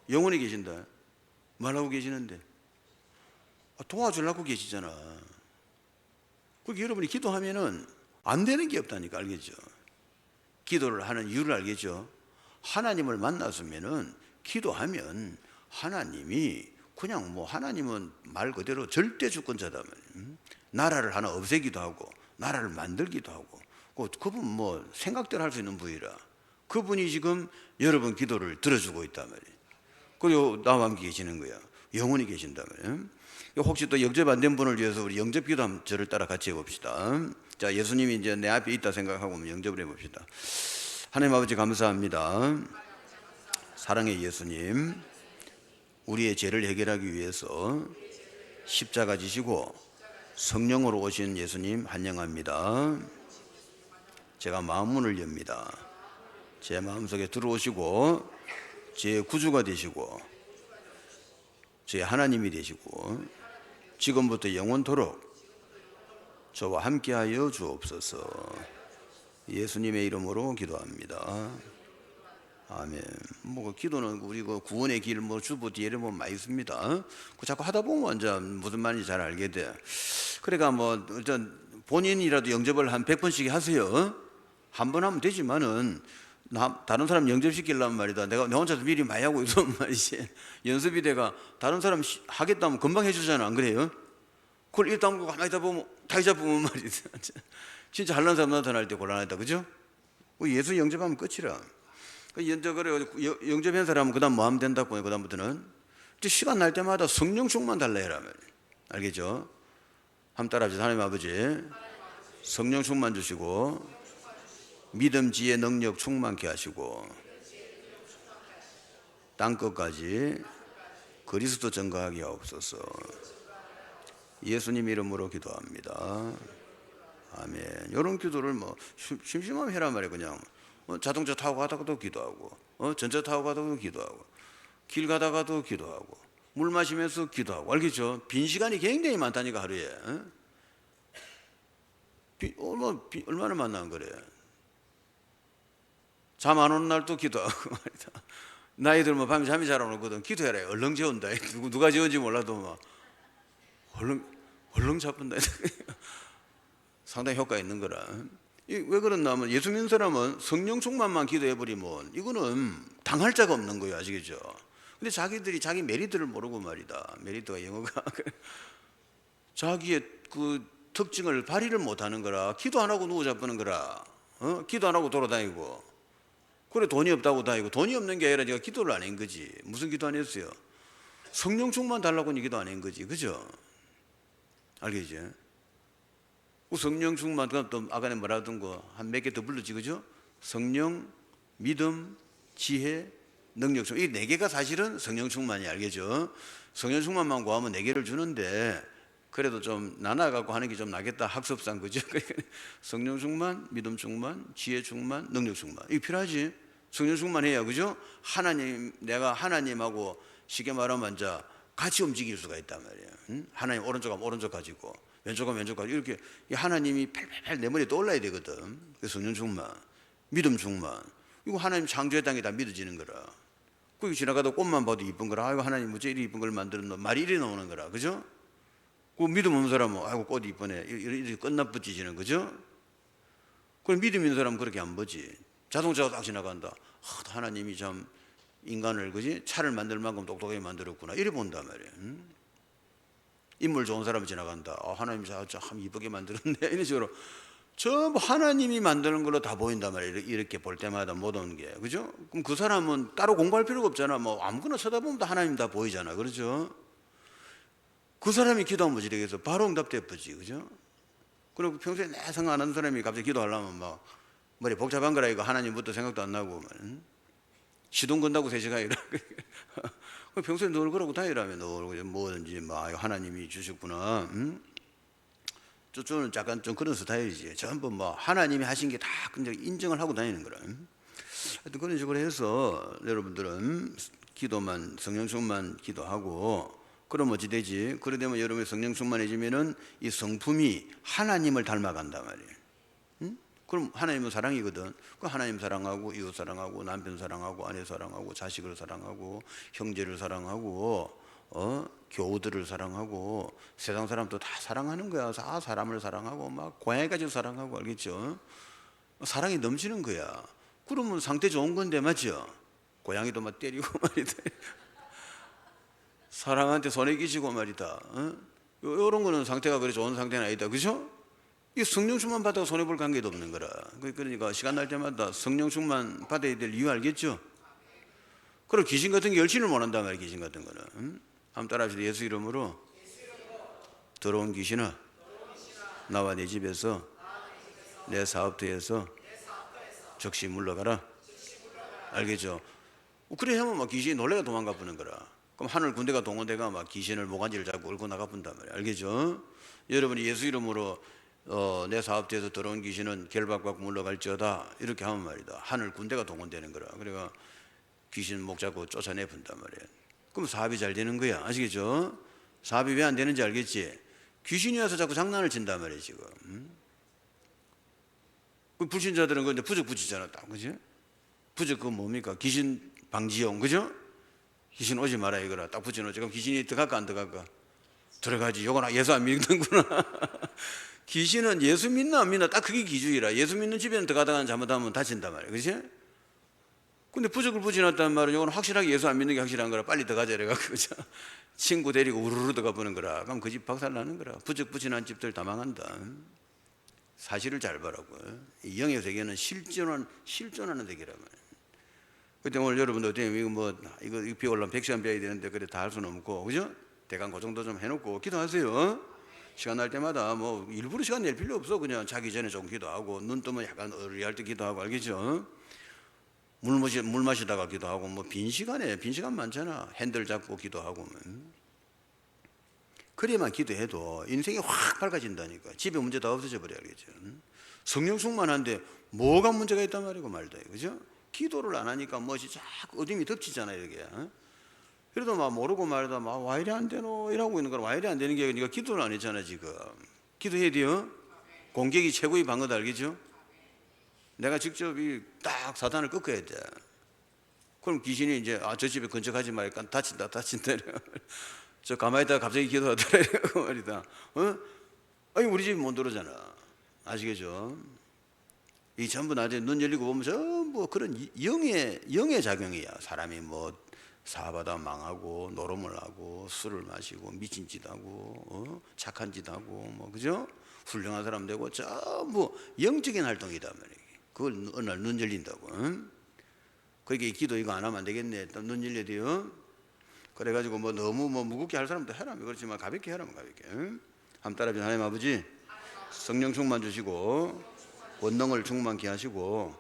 Speaker 1: 영원히 계신다. 말하고 계시는데 도와주려고 계시잖아. 그렇게 여러분이 기도하면은 안 되는 게 없다니까 알겠죠? 기도를 하는 이유를 알겠죠? 하나님을 만났으면은 기도하면 하나님이 그냥 뭐 하나님은 말 그대로 절대 주권자다. 나라를 하나 없애기도 하고 나라를 만들기도 하고 그분 뭐 생각대로 할 수 있는 분이라 그분이 지금 여러분 기도를 들어주고 있단 말이에요. 그리고 나와 함께 계시는 거야. 영원히 계신단 말이에요. 혹시 또 영접 안 된 분을 위해서 우리 영접 기도 한번 저를 따라 같이 해봅시다. 자, 예수님이 이제 내 앞에 있다 생각하고 영접을 해봅시다. 하나님 아버지 감사합니다. 사랑의 예수님, 우리의 죄를 해결하기 위해서 십자가 지시고 성령으로 오신 예수님 환영합니다. 제가 마음문을 엽니다. 제 마음속에 들어오시고 제 구주가 되시고 제 하나님이 되시고 지금부터 영원토록 저와 함께하여 주옵소서. 예수님의 이름으로 기도합니다. 아멘. 뭐 기도는 우리 그 구원의 길 뭐 주보 뒤에 뭐 많이 있습니다. 그 자꾸 하다 보면 완전 무슨 말인지 잘 알게 돼. 그러니까 뭐 본인이라도 영접을 한 100번씩 하세요. 한 번 하면 되지만은 다른 사람 영접시키려면 말이다. 내가 내 혼자서 미리 많이 하고 있으면 말이지. 연습이 돼가 다른 사람 하겠다 하면 금방 해주잖아. 안 그래요? 그걸 일단 가만히 있다 보면 다 잊어보면 말이지. 진짜 하려는 사람 나타날 때 곤란하다. 그죠? 예수 영접하면 끝이라. 영접한 사람은 그 다음 뭐 하면 된다고. 그 다음부터는 시간 날 때마다 성령 충만 달라 해라. 알겠죠? 한번 따라 합시다. 하나님 아버지 성령 충만 주시고 믿음 지혜 능력 충만케 하시고 땅끝까지 그리스도 증거하게 하옵소서. 예수님 이름으로 기도합니다. 아멘. 이런 기도를 뭐 심심하면 해란 말이에요. 그냥 자동차 타고 가다가도 기도하고 전차 타고 가다가도 기도하고 길 가다가도 기도하고 물 마시면서 기도하고. 알겠죠? 빈 시간이 굉장히 많다니까 하루에. 얼마나 만나는 거래. 잠 안 오는 날도 기도하고 말이다. 나이 들면 밤에 잠이 잘 안 오거든. 기도해라. 얼렁 재운다. 누가 재운지 몰라도 막 얼렁 잡힌다. 상당히 효과 있는 거라. 왜 그러나 하면 예수 믿는 사람은 성령 충만만 기도해버리면 이거는 당할 자가 없는 거예요. 아시겠죠? 근데 자기들이 자기 메리트를 모르고 말이다. 메리트가 영어가 자기의 그 특징을 발휘를 못하는 거라. 기도 안 하고 누구 잡는 거라. 기도 안 하고 돌아다니고. 그래 돈이 없다고 다니고. 돈이 없는 게 아니라 네가 기도를 안 한 거지. 무슨 기도 안 했어요? 성령 충만 달라고 기도 안 한 거지. 그죠? 알겠지? 그 성령 충만, 또 아까는 뭐라던 거 한 몇 개 더 불렀지. 그죠? 성령, 믿음, 지혜, 능력 충만. 이 네 개가 사실은 성령 충만이, 알겠죠? 성령 충만만 구하면 네 개를 주는데 그래도 좀 나눠갖고 하는 게 좀 나겠다, 학습상. 그죠? 성령 충만, 믿음 충만, 지혜 충만, 능력 충만. 이게 필요하지. 성령 충만해야, 그죠? 내가 하나님하고 쉽게 말하면 이제 같이 움직일 수가 있단 말이에요. 응? 하나님 오른쪽하면 오른쪽 가지고, 왼쪽하면 왼쪽 가지고, 이렇게 하나님이 팔팔팔 내 머리에 떠올라야 되거든. 그래서 성령 충만, 믿음 충만. 이거 하나님 창조의 땅이 다 믿어지는 거라. 그 지나가다 꽃만 봐도 이쁜 거라. 아이고 하나님 뭐지 이리 이쁜 걸 만들었노. 말이 이리 나오는 거라. 그죠? 그 믿음 없는 사람은 아이고 꽃이 이쁘네. 이렇게 끝나붙이지는, 거죠? 그럼 믿음 있는 사람은 그렇게 안 보지. 자동차가 딱 지나간다. 하나님이 참 인간을, 그지? 차를 만들 만큼 똑똑하게 만들었구나. 이래 본단 말이에요. 인물 좋은 사람이 지나간다. 하나님 참 이쁘게 만들었네. 이런 식으로 전부 하나님이 만드는 걸로 다 보인단 말이에요. 이렇게 볼 때마다 모든 게, 그죠? 그럼 그 사람은 따로 공부할 필요가 없잖아. 뭐 아무거나 쳐다보면 다 하나님 다 보이잖아. 그렇죠? 그 사람이 기도하면 뭐지 되겠어? 바로 응답돼버지, 그죠? 그리고 평소에 내 생각 안 하는 사람이 갑자기 기도하려면 막 머리 복잡한 거라. 이거 하나님부터 생각도 안 나고 시동 건다고 3시간 이라. 평소에 늘 그러고 다니라며. 늘 뭐든지 막 하나님이 주셨구나. 저는 약간 좀 그런 스타일이지. 전부 뭐 하나님이 하신 게 다 인정을 하고 다니는 거라. 하여튼 그런 식으로 해서 여러분들은 기도만, 성령 충만 기도하고, 그럼 어찌 되지? 그래 되면 여러분의 성령 충만해지면은 이 성품이 하나님을 닮아간단 말이에요. 그럼 하나님은 사랑이거든. 그 하나님 사랑하고, 이웃 사랑하고, 남편 사랑하고, 아내 사랑하고, 자식을 사랑하고, 형제를 사랑하고, 교우들을 사랑하고, 세상 사람도 다 사랑하는 거야. 다 사람을 사랑하고, 막 고양이까지 사랑하고, 알겠죠? 사랑이 넘치는 거야. 그러면 상태 좋은 건데, 맞죠? 고양이도 막 때리고 말이다. 사랑한테 손에 끼치고 말이다. 이런 거는 상태가 그리 좋은 상태는 아니다. 그죠? 이 성령 충만 받다가 손해볼 관계도 없는 거라. 그러니까 시간 날 때마다 성령 충만 받아야 될 이유 알겠죠? 그리고 귀신 같은 게 열심을 못 한단 말이에요. 귀신 같은 거는. 한번 따라 합시다. 예수 이름으로 들어온 귀신아, 나와 내 집에서, 내 사업터에서 즉시 물러가라. 알겠죠? 그래 하면 막 귀신이 놀래가 도망가 버는 거라. 그럼 하늘 군대가 동원돼가 막 귀신을 모간지를 잡고 끌고 나가 본단 말이에요. 알겠죠? 여러분이 예수 이름으로 내 사업대에서 들어온 귀신은 결박받고 물러갈지어다, 이렇게 하면 말이다, 하늘 군대가 동원되는 거라. 그래가 귀신 목 잡고 쫓아내 본단 말이에요. 그럼 사업이 잘 되는 거야. 아시겠죠? 사업이 왜 안 되는지 알겠지? 귀신이 와서 자꾸 장난을 친단 말이에요. 지금 그 불신자들은 그 이제 부적 붙이잖아, 딱. 그지? 부적 그거 뭡니까? 귀신 방지용. 그죠? 귀신 오지 마라 이거라 딱 붙여놓지. 그럼 귀신이 들어갈까 안 들어갈까? 들어가지. 요거나 예수 안 믿는구나. 귀신은 예수 믿나 안 믿나 딱 그게 기준이라. 예수 믿는 집에는 들어가다가 잘못하면 다친단 말이야. 그치? 근데 부적을 붙여놨단 말은 이건 확실하게 예수 안 믿는 게 확실한 거라. 빨리 들어가자 이래갖고, 그죠? 친구 데리고 우르르 들어가 보는 거라. 그럼 그 집 박살 나는 거라. 부적 붙여놓은 집들 다 망한다. 사실을 잘 보라고. 이 영의 세계는 실존하는 세계란 말이야. 그때 오늘 여러분들 어때요? 이거 비 올라면 100시간 배워야 되는데 그래 다 할 수는 없고, 그죠? 대강 그 정도 좀 해놓고 기도하세요. 시간 날 때마다 뭐 일부러 시간 낼 필요 없어. 그냥 자기 전에 좀 기도하고, 눈 뜨면 약간 어리할 때 기도하고, 알겠죠? 물 마시다가 기도하고, 뭐 빈 시간 많잖아. 핸들 잡고 기도하고. 그래야만 기도해도 인생이 확 밝아진다니까. 집에 문제 다 없어져 버려, 알겠죠? 성령 충만한데 뭐가 문제가 있단 말이고 말다, 그죠? 기도를 안 하니까 뭐지 자꾸 어둠이 덮치잖아요, 이게. 그래도 막 모르고 말다 막 와 이래 안 되노 이러고 있는 거라. 와 이래 안 되는 게 네가 기도를 안 했잖아 지금. 기도해야 돼요. 공격이 최고의 방어다, 알겠죠? 내가 직접 딱 사단을 꺾어야 돼. 그럼 귀신이 이제 저 집에 근처 가지 말니까 다친다. 저 가만히 있다가 갑자기 기도하더라 이러고 말이다. 아니 우리 집이 못 들어오잖아. 아시겠죠? 이 전부 낮에 눈 열리고 보면 전부 그런 영의 작용이야. 사람이 뭐 사업하다 망하고 노름을 하고 술을 마시고 미친 짓 하고 착한 짓 하고 뭐 그죠? 훌륭한 사람 되고 전부 영적인 활동이다 말이에요. 그걸 어느 날 눈 열린다고. 그러니까 기도 이거 안 하면 안 되겠네. 또 눈 열려야 돼요. 그래가지고 뭐 너무 뭐 무겁게 할 사람도 해라면 그렇지만 가볍게 해라면 가볍게. 한번 따라해보세요. 하나님 아버지 성령 충만 주시고 권능을 충만케 하시고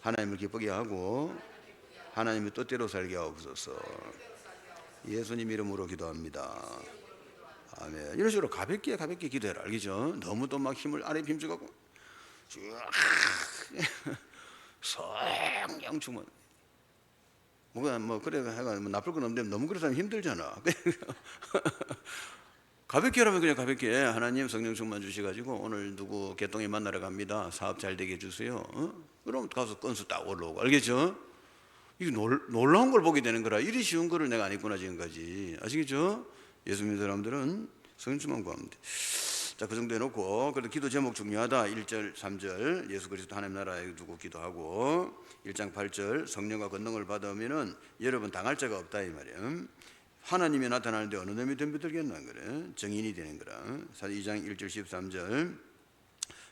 Speaker 1: 하나님을 기쁘게 하고 하나님의 뜻대로 살게 하옵소서. 예수님 이름으로 기도합니다. 아멘. 이런 식으로 가볍게 기도해라. 알겠죠? 너무 또 막 힘을 아래 힘줘갖고 성령 충만. 뭐가 뭐 그래 해가 뭐 나쁠 건 없는데 너무 그래서 힘들잖아. 가볍게 하라면 그냥 가볍게 하나님 성령 충만 주셔가지고 오늘 누구 개똥이 만나러 갑니다. 사업 잘 되게 해주세요. 그럼 가서 건수 딱 올라오고. 알겠죠? 이게 놀라운 걸 보게 되는 거라. 이리 쉬운 거를 내가 안 했구나 지금까지. 아시겠죠? 예수 믿는 사람들은 성령 충만 구하면 돼. 자, 그 정도 해놓고 그래도 기도 제목 중요하다. 1절 3절 예수 그리스도 하나님 나라에 두고 기도하고 1장 8절 성령과 권능을 받으면은 여러분 당할 자가 없다 이 말이에요. 하나님이 나타나는데 어느 놈이 덤벼들겠나 그래. 정인이 되는 거라. 2장 1절 13절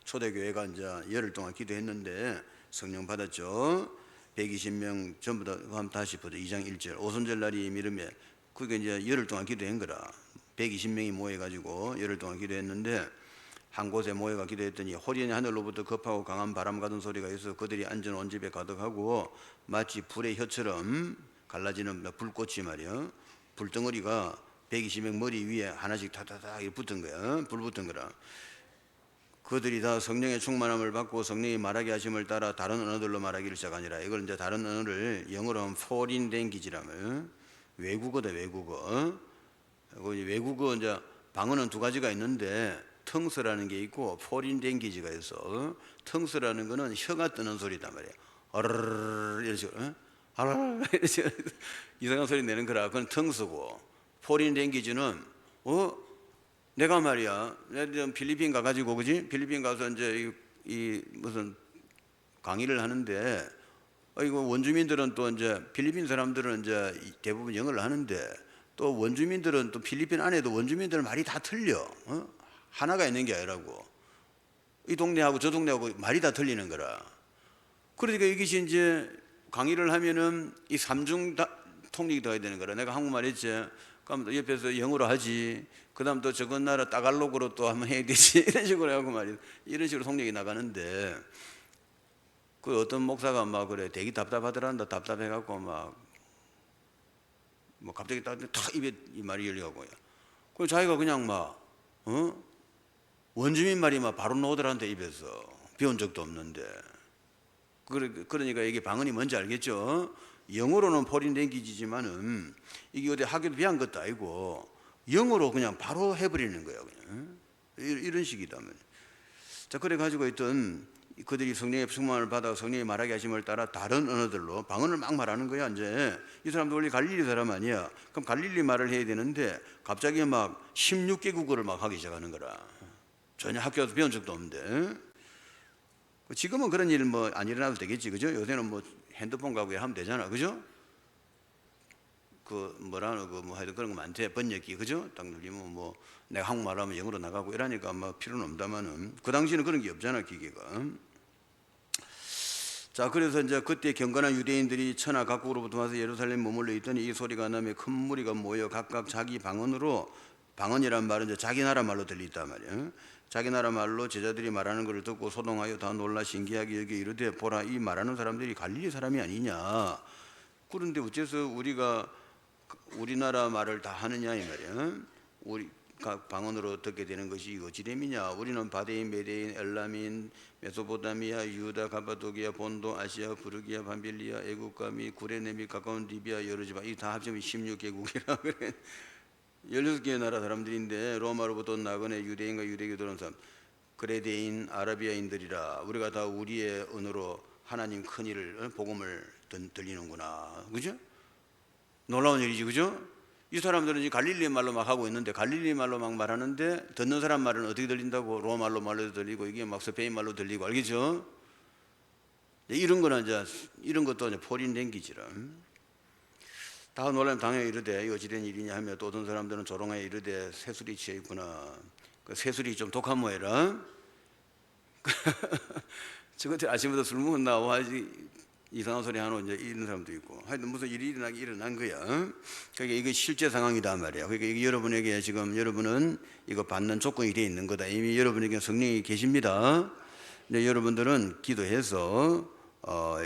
Speaker 1: 초대교회가 이제 열흘 동안 기도했는데 성령 받았죠. 120명 전부 다 다시 보죠. 2장 1절 오순절 날이 미름에 그게 이제 열흘 동안 기도한 거라. 120명이 모여가지고 열흘 동안 기도했는데 한 곳에 모여가 기도했더니 호련히 하늘로부터 급하고 강한 바람 같은 소리가 있어 그들이 앉은 온 집에 가득하고 마치 불의 혀처럼 갈라지는 불꽃이 말이야. 불덩어리가 120명 머리 위에 하나씩 타타타 붙은 거야. 불 붙은 거라. 그들이 다 성령의 충만함을 받고 성령이 말하게 하심을 따라 다른 언어들로 말하기를 시작하니라. 이걸 이제 다른 언어를 영어로 하면 foreign language라면 외국어다 외국어. 외국어 이제 방언은 두 가지가 있는데 텅스라는 게 있고 foreign language가 있어. 텅스라는 거는 혀가 뜨는 소리단 말이야. 어르르 이런 식으로 이상한 소리 내는 거라. 그건 텅스고 foreign language는 내가 말이야, 내가 필리핀 가가지고, 그지? 필리핀 가서 이제 이 무슨 강의를 하는데, 이거 원주민들은 또 이제 필리핀 사람들은 이제 대부분 영어를 하는데, 또 원주민들은 또 필리핀 안에도 원주민들 말이 다 틀려. 하나가 있는 게 아니라고. 이 동네하고 저 동네하고 말이 다 틀리는 거라. 그러니까 이것이 이제 강의를 하면은 이 삼중 통역이 돼야 되는 거라. 내가 한국말 했지. 그럼 옆에서 영어로 하지. 그 다음 또 저건 나라 따갈록으로 또 한번 해야 되지. 이런 식으로 하고 말이야. 이런 식으로 통역이 나가는데, 그 어떤 목사가 막 그래, 되게 답답하더란다. 답답해갖고 뭐 갑자기 딱 입에 이 말이 열려가고요. 그 자기가 그냥 원주민 말이 바로 나오더란데 입에서. 배운 적도 없는데. 그러니까 이게 방언이 뭔지 알겠죠? 영어로는 포린 랭귀지지만은 이게 어디 학교도 배운 것도 아니고 영어로 그냥 바로 해버리는 거예요. 그냥 이런 식이다면. 자, 그래 가지고 있던 그들이 성령의 충만을 받아 성령이 말하게 하심을 따라 다른 언어들로 방언을 막 말하는 거야. 이제 이 사람도 원래 갈릴리 사람 아니야. 그럼 갈릴리 말을 해야 되는데 갑자기 막 16개국어를 막 하기 시작하는 거라. 전혀 학교에서 배운 적도 없는데. 지금은 그런 일 안 일어나도 되겠지, 그죠? 요새는 핸드폰 가고 하면 되잖아, 그죠? 하여튼 그런 거 많대. 번역기, 그죠? 딱 누르면 내가 한국말 하면 영어로 나가고 이러니까 필요는 없다마는 그 당시에는 그런 게 없잖아, 기계가. 자, 그래서 이제 그때 경건한 유대인들이 천하 각국으로부터 와서 예루살렘 머물러 있더니 이 소리가 나며 큰 무리가 모여 각각 자기 방언으로, 방언이란 말은 이제 자기 나라 말로 들리단 말이야. 자기 나라 말로 제자들이 말하는 것을 듣고 소동하여 다 놀라 신기하게 여기 이르되 보라 이 말하는 사람들이 갈릴리 사람이 아니냐. 그런데 어째서 우리가 우리나라 말을 다 하느냐 이 말이야. 우리 각 방언으로 듣게 되는 것이 어찌됨이냐. 우리는 바데인, 메데인, 엘라민, 메소포타미아, 유다, 가바도기아, 본도, 아시아, 부르기아, 밤빌리아, 애국가 및 구레네 및 가까운 리비아 여러 지방 이 다 합치면 16개국이라 그래. 16개의 나라 사람들인데 로마로부터 나그네 유대인과 유대교 들어온 사람 그레데인 아라비아인들이라. 우리가 다 우리의 언어로 하나님 큰 일을 복음을 들리는구나. 그죠? 놀라운 일이지, 그죠? 이 사람들은 이제 갈릴리 말로 막 하고 있는데 갈릴리 말로 막 말하는데 듣는 사람 말은 어떻게 들린다고? 로마로 말로 들리고 이게 막 스페인 말로 들리고. 알겠죠? 이런 거는 이제 이런 것도 이제 포린 랭귀지라. 다 놀라면 당연히 이르되 이거 어찌된 일이냐 하며 또 어떤 사람들은 조롱하여 이르되 새술이 취해 있구나. 그 새술이 좀 독한 모해라. 저것들 아침부터 술 먹었나 와지 이상한 소리 하는 이제 이런 사람도 있고 하여튼 무슨 일이 일어난 거야. 그러니까 이게 실제 상황이다 말이야. 그러니까 이게 여러분에게 지금 여러분은 이거 받는 조건이 돼 있는 거다. 이미 여러분에게 성령이 계십니다. 근데 여러분들은 기도해서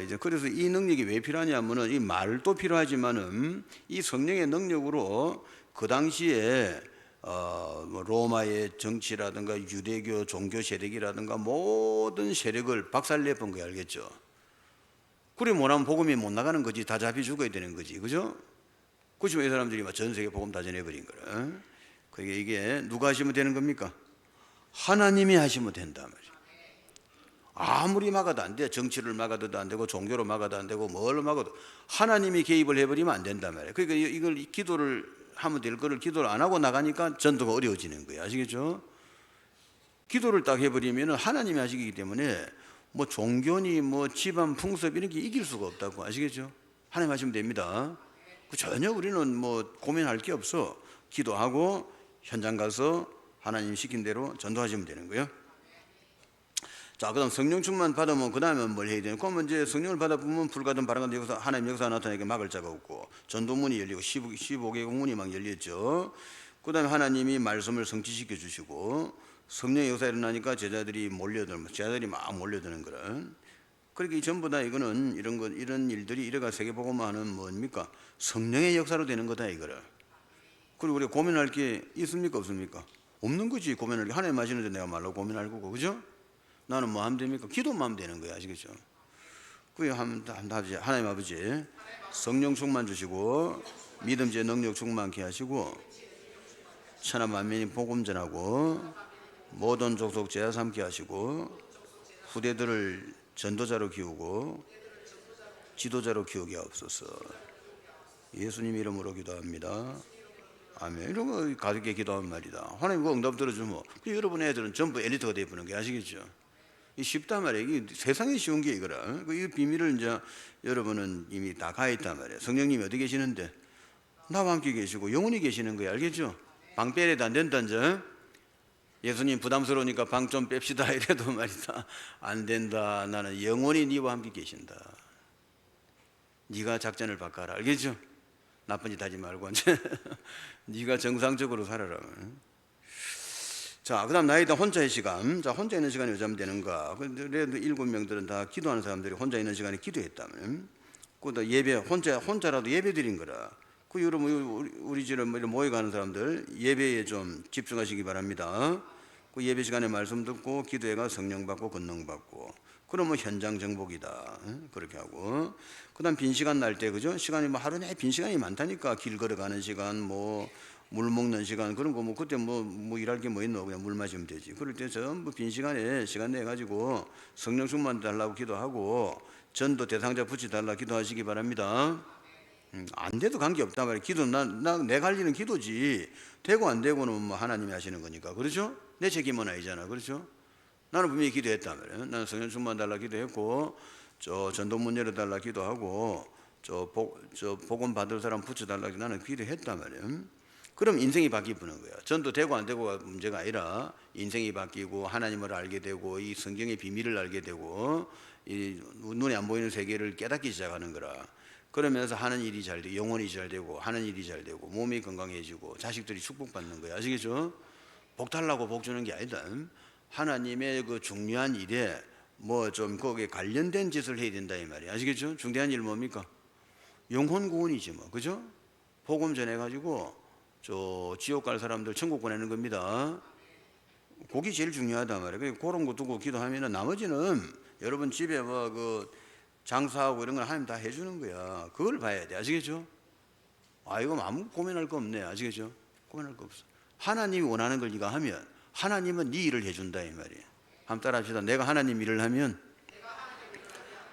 Speaker 1: 이제 그래서 이 능력이 왜 필요하냐면은 이 말도 필요하지만은 이 성령의 능력으로 그 당시에 뭐 로마의 정치라든가 유대교 종교 세력이라든가 모든 세력을 박살내 본 거야. 알겠죠? 그래 못하면 복음이 못 나가는 거지. 다 잡혀 죽어야 되는 거지. 그죠? 그렇지만 이 사람들이 막 전 세계 복음 다 전해버린 거라. 그게 이게 누가 하시면 되는 겁니까? 하나님이 하시면 된다 말이야. 아무리 막아도 안 돼. 정치를 막아도 안 되고 종교로 막아도 안 되고 뭘로 막아도 하나님이 개입을 해버리면 안 된단 말이에요. 그러니까 이걸 기도를 하면 될 거를 기도를 안 하고 나가니까 전도가 어려워지는 거예요. 아시겠죠? 기도를 딱 해버리면 하나님이 하시기 때문에 뭐 종교니 뭐 집안 풍습 이런 게 이길 수가 없다고. 아시겠죠? 하나님 하시면 됩니다. 전혀 우리는 뭐 고민할 게 없어. 기도하고 현장 가서 하나님 시킨 대로 전도하시면 되는 거예요. 자, 그다음 성령 충만 받으면 그 다음에 뭘 해야 되냐? 그러면 이제 성령을 받아보면 불가든 바라든 여기서 하나님 역사 나타나게 막을 자가 없고 전도문이 열리고 15개국 문이 막 열렸죠. 그 다음에 하나님이 말씀을 성취시켜 주시고 성령의 역사 일어나니까 제자들이 막 몰려드는 거라. 그러니까 전부 다 이거는 이런 일들이 이래가 세계복음화는 뭡니까? 성령의 역사로 되는 거다 이거라. 그리고 우리가 고민할 게 있습니까 없습니까? 없는 거지. 고민할 게 하나님 하시는데 내가 말로 고민할 거고, 그죠? 나는 뭐 하면 됩니까? 기도만 하면 되는 거야. 아시겠죠? 그게 하나님 아버지 성령 충만 주시고 믿음의 능력 충만케 하시고 천하 만민이 복음 전하고 모든 족속 제자 삼게 하시고 후대들을 전도자로 키우고 지도자로 키우게 하옵소서. 예수님 이름으로 기도합니다. 아멘. 이런 거 가볍게 기도한 말이다. 하나님 그 응답 들어주면 여러분 애들은 전부 엘리트가 되어보는 게 아시겠죠? 이 쉽단 말이에요. 이게 세상에 쉬운 게 이거라. 이 비밀을 이제 여러분은 이미 다 가있단 말이에요. 성령님이 어디 계시는데? 나와 함께 계시고 영원히 계시는 거예요. 알겠죠? 방 빼래도 안 된다 이제. 예수님 부담스러우니까 방 좀 뺍시다 이래도 말이다. 안 된다. 나는 영원히 네와 함께 계신다. 네가 작전을 바꿔라. 알겠죠? 나쁜 짓 하지 말고 이제 네가 정상적으로 살아라. 자, 그 다음 나이다 혼자의 시간. 자, 혼자 있는 시간이 요즘 되는가? 그래도 7명들은 다 기도하는 사람들이 혼자 있는 시간에 기도했다면, 그다 예배 혼자라도 예배 드린 거라. 그 여러분 우리 집에 모여가는 사람들 예배에 좀 집중하시기 바랍니다. 그 예배 시간에 말씀 듣고 기도해가 성령 받고 권능 받고. 그러면 현장 정복이다. 그렇게 하고. 그다음 빈 시간 날 때 그죠? 시간이 뭐 하루 내에 빈 시간이 많다니까. 길 걸어가는 시간 뭐. 물 먹는 시간 그런 거 뭐 그때 뭐 일할 게 뭐 있노 그냥 물 마시면 되지. 그럴 때 전부 빈 시간에 시간 내 가지고 성령 충만 달라고 기도하고 전도 대상자 붙이 달라 기도하시기 바랍니다. 안 돼도 관계 없단 말이야. 기도 내가 할 일은 기도지. 되고 안 되고는 뭐 하나님이 하시는 거니까. 그렇죠? 내 책임은 아니잖아. 그렇죠? 나는 분명히 기도했단 말이야. 나는 성령 충만 달라 기도했고 저 전도문 열어 달라 기도하고 저 복음 받을 사람 붙여 달라 나는 기도했단 말이야. 그럼 인생이 바뀌는 거야. 전도 되고 안 되고가 문제가 아니라 인생이 바뀌고 하나님을 알게 되고 이 성경의 비밀을 알게 되고 이 눈에 안 보이는 세계를 깨닫기 시작하는 거라. 그러면서 하는 일이 잘 되고 영혼이 잘 되고 하는 일이 잘 되고 몸이 건강해지고 자식들이 축복받는 거야. 아시겠죠? 복 달라고 복 주는 게 아니다. 하나님의 그 중요한 일에 뭐 좀 거기에 관련된 짓을 해야 된다 이 말이야. 아시겠죠? 중대한 일 뭡니까? 영혼 구원이지 뭐. 그죠? 복음 전해가지고 저 지옥 갈 사람들 천국 보내는 겁니다. 그게 제일 중요하단 말이에요. 그런 거 두고 기도하면은 나머지는 여러분 집에 뭐 그 장사하고 이런 걸 하나님 다 해주는 거야. 그걸 봐야 돼. 아시겠죠? 아 이거 아무 고민할 거 없네. 아시겠죠? 고민할 거 없어. 하나님이 원하는 걸 네가 하면 하나님은 네 일을 해준다 이 말이에요. 한번 따라 합시다. 내가 하나님 일을 하면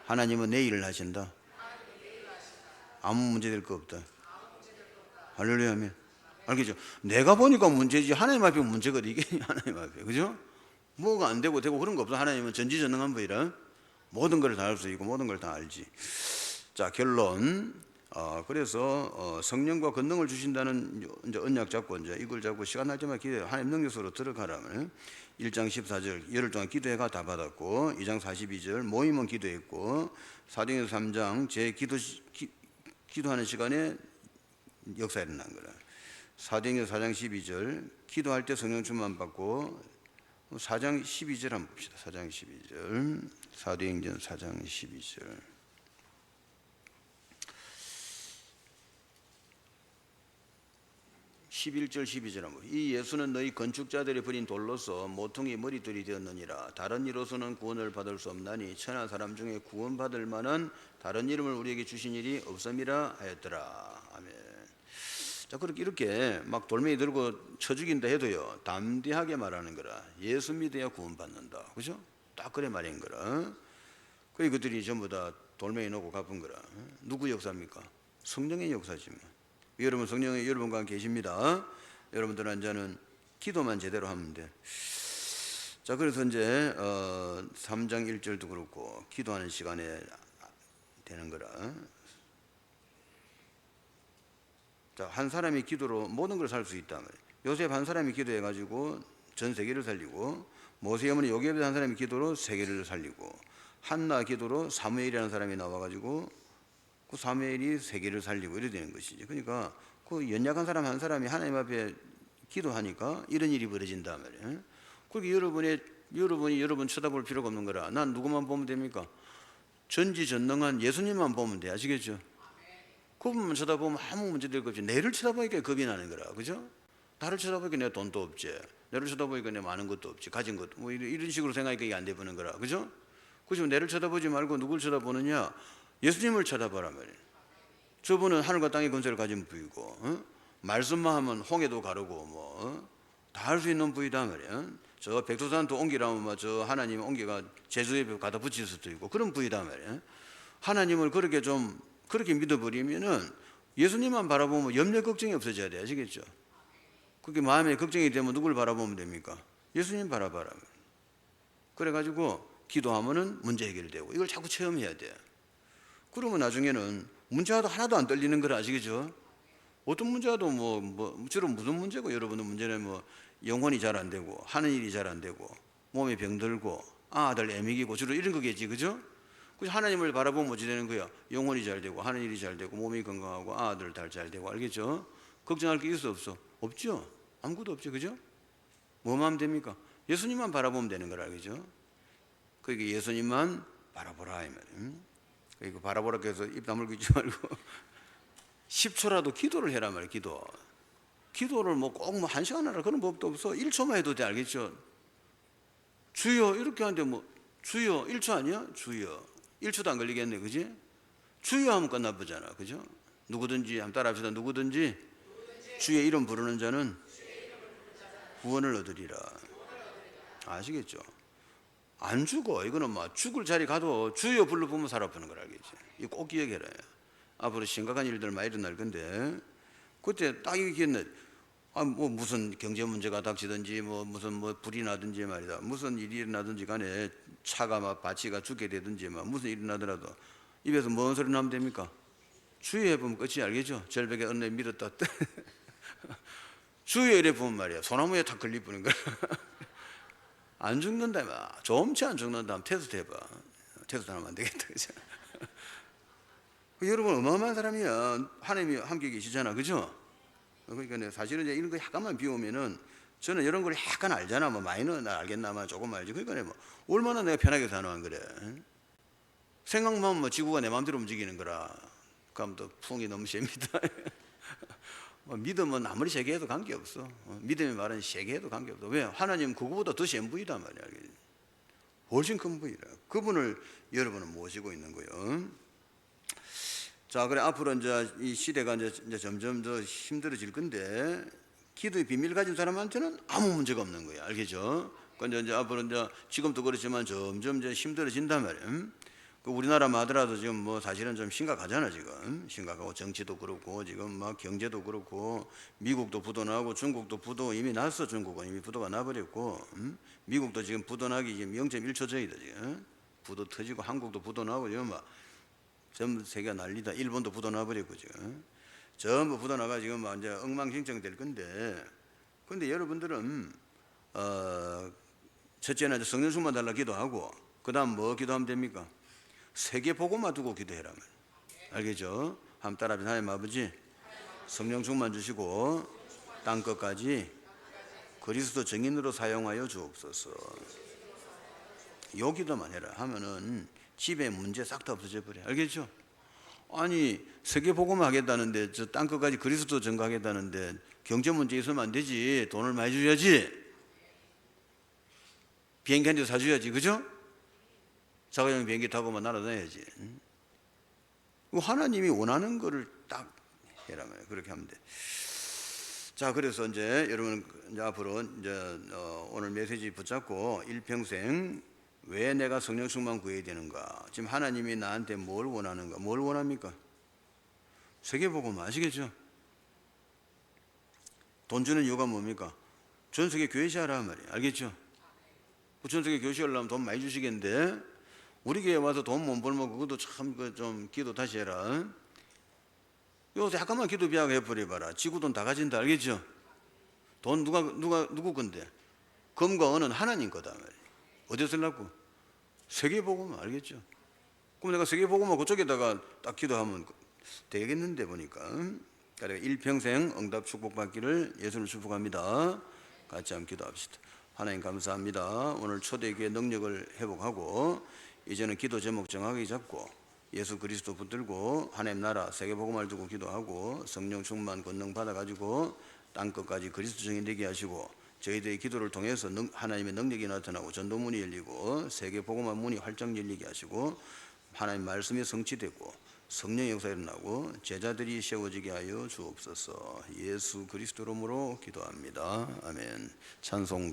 Speaker 1: 하나님은 내 일을 하신다. 아무 문제 될 거 없다. 할렐루야 하면. 알겠죠? 내가 보니까 문제지 하나님 앞에 문제거든. 이게 하나님 앞에. 그죠? 뭐가 안 되고 그런 거 없어. 하나님은 전지전능한 분이라 모든 걸 다 알 수 있고 모든 걸 다 알지. 자, 결론. 그래서 성령과 권능을 주신다는 이제 언약 잡고 이제 이걸 잡고 시간 날 때마다 기도해. 하나님 능력 속으로 들어가라면 1장 14절 열흘 동안 기도해가 다 받았고 2장 42절 모임은 기도했고 사도행전 3장 제 기도하는 시간에 역사 일어난 거라. 사도행전 4장 12절 기도할 때 성령 충만 받고 4장 12절 한번 봅시다. 4장 12절 사도행전 4장 12절 11절 12절 한번. 이 예수는 너희 건축자들이 버린 돌로서 모퉁이 머리돌이 되었느니라. 다른 이로서는 구원을 받을 수 없나니 천하 사람 중에 구원받을 만한 다른 이름을 우리에게 주신 일이 없음이라 하였더라. 아멘. 자, 그렇게 이렇게 막 돌멩이 들고 쳐 죽인다 해도요 담대하게 말하는 거라. 예수 믿어야 구원받는다. 그죠? 딱 그래 말인 거라. 그 그들이 전부 다 돌멩이 놓고 갚은 거라. 누구 역사입니까? 성령의 역사지 뭐. 여러분 성령이 여러분과 함께 계십니다. 여러분들은 이제는 기도만 제대로 하면 돼. 자, 그래서 이제 3장 1절도 그렇고 기도하는 시간에 되는 거라. 자, 한 사람이 기도로 모든 걸 살 수 있다 말이에요. 요셉 한 사람이 기도해 가지고 전 세계를 살리고, 모세 어머니 요셉 한 사람이 기도로 세계를 살리고, 한나 기도로 사무엘이라는 사람이 나와 가지고 그 사무엘이 세계를 살리고 이래 되는 것이지. 그러니까 그 연약한 사람 한 사람이 하나님 앞에 기도하니까 이런 일이 벌어진다 말이에요. 그렇게 여러분이 여러분 쳐다볼 필요가 없는 거라. 난 누구만 보면 됩니까? 전지전능한 예수님만 보면 돼. 아시겠죠? 그분만 쳐다보면 아무 문제 될 거 없지. 내를 쳐다보니까 겁이 나는 거라. 그죠? 나를 쳐다보니까 내 돈도 없지. 내를 쳐다보니까 내 많은 것도 없지. 가진 것도 뭐 이런 식으로 생각하니까 이게 안 돼 보는 거라. 그죠? 그죠? 내를 쳐다보지 말고 누굴 쳐다보느냐? 예수님을 쳐다보라 말이에요. 저분은 하늘과 땅의 권세를 가진 부이고, 말씀만 하면 홍해도 가르고 다 할 수 있는 부이다 말이에요. 저 백두산도 옮기라면 저 하나님 옮기가 제주에 갖다 붙일 수도 있고 그런 부이다 말이에요. 하나님을 그렇게 믿어버리면은 예수님만 바라보면 염려 걱정이 없어져야 돼. 아시겠죠? 그게 마음에 걱정이 되면 누굴 바라보면 됩니까? 예수님 바라봐라. 그래가지고 기도하면은 문제 해결되고 이걸 자꾸 체험해야 돼. 그러면 나중에는 문제와도 하나도 안 떨리는 걸 아시겠죠? 어떤 문제와도 주로 무슨 문제고, 여러분은 문제는 영혼이 잘 안 되고 하는 일이 잘 안 되고 몸에 병들고 아들 애미기고 주로 이런 거겠지, 그죠? 그래서 하나님을 바라보면 어찌 되는 거야? 영혼이 잘 되고 하는 일이 잘 되고 몸이 건강하고 아들 잘 되고. 알겠죠? 걱정할 게 있어 없어? 없죠. 아무것도 없죠, 그죠? 뭐만 하면 됩니까? 예수님만 바라보면 되는 걸 알겠죠? 그러니까 예수님만 바라보라 이 말이에요. 이거 바라보라고 해서 입 다물고 있지 말고 10초라도 기도를 해라 말이에요. 기도를 꼭 1시간 하라 그런 법도 없어. 1초만 해도 돼. 알겠죠? 주여 이렇게 하는데 주여 1초 아니야? 주여 1초도 안 걸리겠네. 그지? 주여 하면 끝나보잖아. 그죠? 누구든지 한번 따라 합시다. 누구든지 주의 이름 부르는 자는 구원을 얻으리라. 아시겠죠? 안 죽어. 이거는 죽을 자리 가도 주여 불러보면 살아보는 걸 알겠지. 이거 꼭 기억해라. 앞으로 심각한 일들 많이 일어날 건데 그때 딱 얘기했네. 무슨 경제 문제가 닥치든지 무슨 불이 나든지 말이다. 무슨 일이 일어나든지 간에 차가 바치가 죽게 되든지 무슨 일이 나더라도 입에서 뭔 소리 나면 됩니까? 주여 해보면 끝이. 알겠죠? 절벽에 언내 믿었다. 주여 이래 보면 말이야. 소나무에 탁 걸릴 뿐인 거야. 안 죽는다. 좀치 안 죽는다. 테스트 해봐. 테스트 하면 안 되겠다. 그죠? 여러분 어마어마한 사람이야. 하나님이 함께 계시잖아. 그죠? 그러니까 사실은 이제 이런 거 약간만 비우면은 저는 이런 걸 약간 알잖아. 많이는 알겠나마 조금 알지. 그러니까 얼마나 내가 편하게 사는 그래. 생각만 하면 지구가 내 마음대로 움직이는 거라. 그럼 또 풍이 너무 셉니다. 믿음은 아무리 세게 해도 관계없어. 믿음의 말은 세게 해도 관계없어. 왜? 하나님 그거보다 더 센 부이단 말이야. 훨씬 큰 부이라. 그분을 여러분은 모시고 있는 거예요. 자, 그래 앞으로 이제 이 시대가 이제 점점 더 힘들어질 건데 기도의 비밀 가진 사람한테는 아무 문제가 없는 거야. 알겠죠? 근데 이제 앞으로 이제 지금도 그렇지만 점점 이제 힘들어진단 말이야. 그 우리나라만 하더라도 지금 사실은 좀 심각하잖아. 지금 심각하고 정치도 그렇고 지금 경제도 그렇고 미국도 부도나고 중국도 부도 이미 났어. 중국은 이미 부도가 나버렸고 미국도 지금 부도나기 지금 0.1초 전이다. 지금 부도 터지고 한국도 부도나고 지금 전부 세계가 난리다. 일본도 붙어나 버렸고 지금 전부 붙어나가 지금 이제 엉망진창 될 건데, 근데 여러분들은 첫째는 성령 충만 달라 기도하고, 그 다음 뭐 기도하면 됩니까? 세계 복음만 두고 기도해라. 알겠죠? 한번 따라합시다. 하나님 아버지, 성령 충만 주시고 땅 끝까지 그리스도 증인으로 사용하여 주옵소서. 요 기도만 해라 하면은 집에 문제 싹 다 없어져 버려. 알겠죠? 아니 세계 복음 하겠다는데, 저 땅 끝까지 그리스도 증거하겠다는데 경제 문제 있으면 안 되지. 돈을 많이 줘야지. 비행기 한 대 사줘야지. 그죠? 자가용 비행기 타고만 날아다녀야지. 하나님이 원하는 거를 딱 해라 말이야. 그렇게 하면 돼. 자, 그래서 이제 여러분 이제 앞으로 이제 오늘 메시지 붙잡고 일평생 왜 내가 성령 충만 구해야 되는가? 지금 하나님이 나한테 뭘 원하는가? 뭘 원합니까? 세계 복음 아시겠죠? 돈 주는 이유가 뭡니까? 전 세계 교회시 하라 말이야. 알겠죠? 전 세계 교회시 하려면 돈 많이 주시겠는데, 우리 교회 와서 돈 못 벌면 그것도 참 좀 기도 다시 해라. 요새 잠깐만 기도 비하고 해버려봐라. 지구 돈 다 가진다. 알겠죠? 돈 누구 건데? 금과 은은 하나님 거다 말이야. 어디서 쓰려고? 세계 복음 알겠죠? 그럼 내가 세계 복음하고 그쪽에다가 딱 기도하면 되겠는데 보니까. 그래, 일평생 응답 축복받기를 예수를 축복합니다. 같이 한번 기도합시다. 하나님 감사합니다. 오늘 초대교회 능력을 회복하고 이제는 기도 제목 정확하게 잡고 예수 그리스도 붙들고 하나님 나라 세계 복음을 두고 기도하고 성령 충만 권능 받아가지고 땅 끝까지 그리스도 증인 되게 하시고, 저희들의 기도를 통해서 하나님의 능력이 나타나고 전도문이 열리고 세계 복음화 문이 활짝 열리게 하시고, 하나님 말씀이 성취되고 성령의 역사 일어나고 제자들이 세워지게 하여 주옵소서. 예수 그리스도 이름으로 기도합니다. 아멘. 찬송.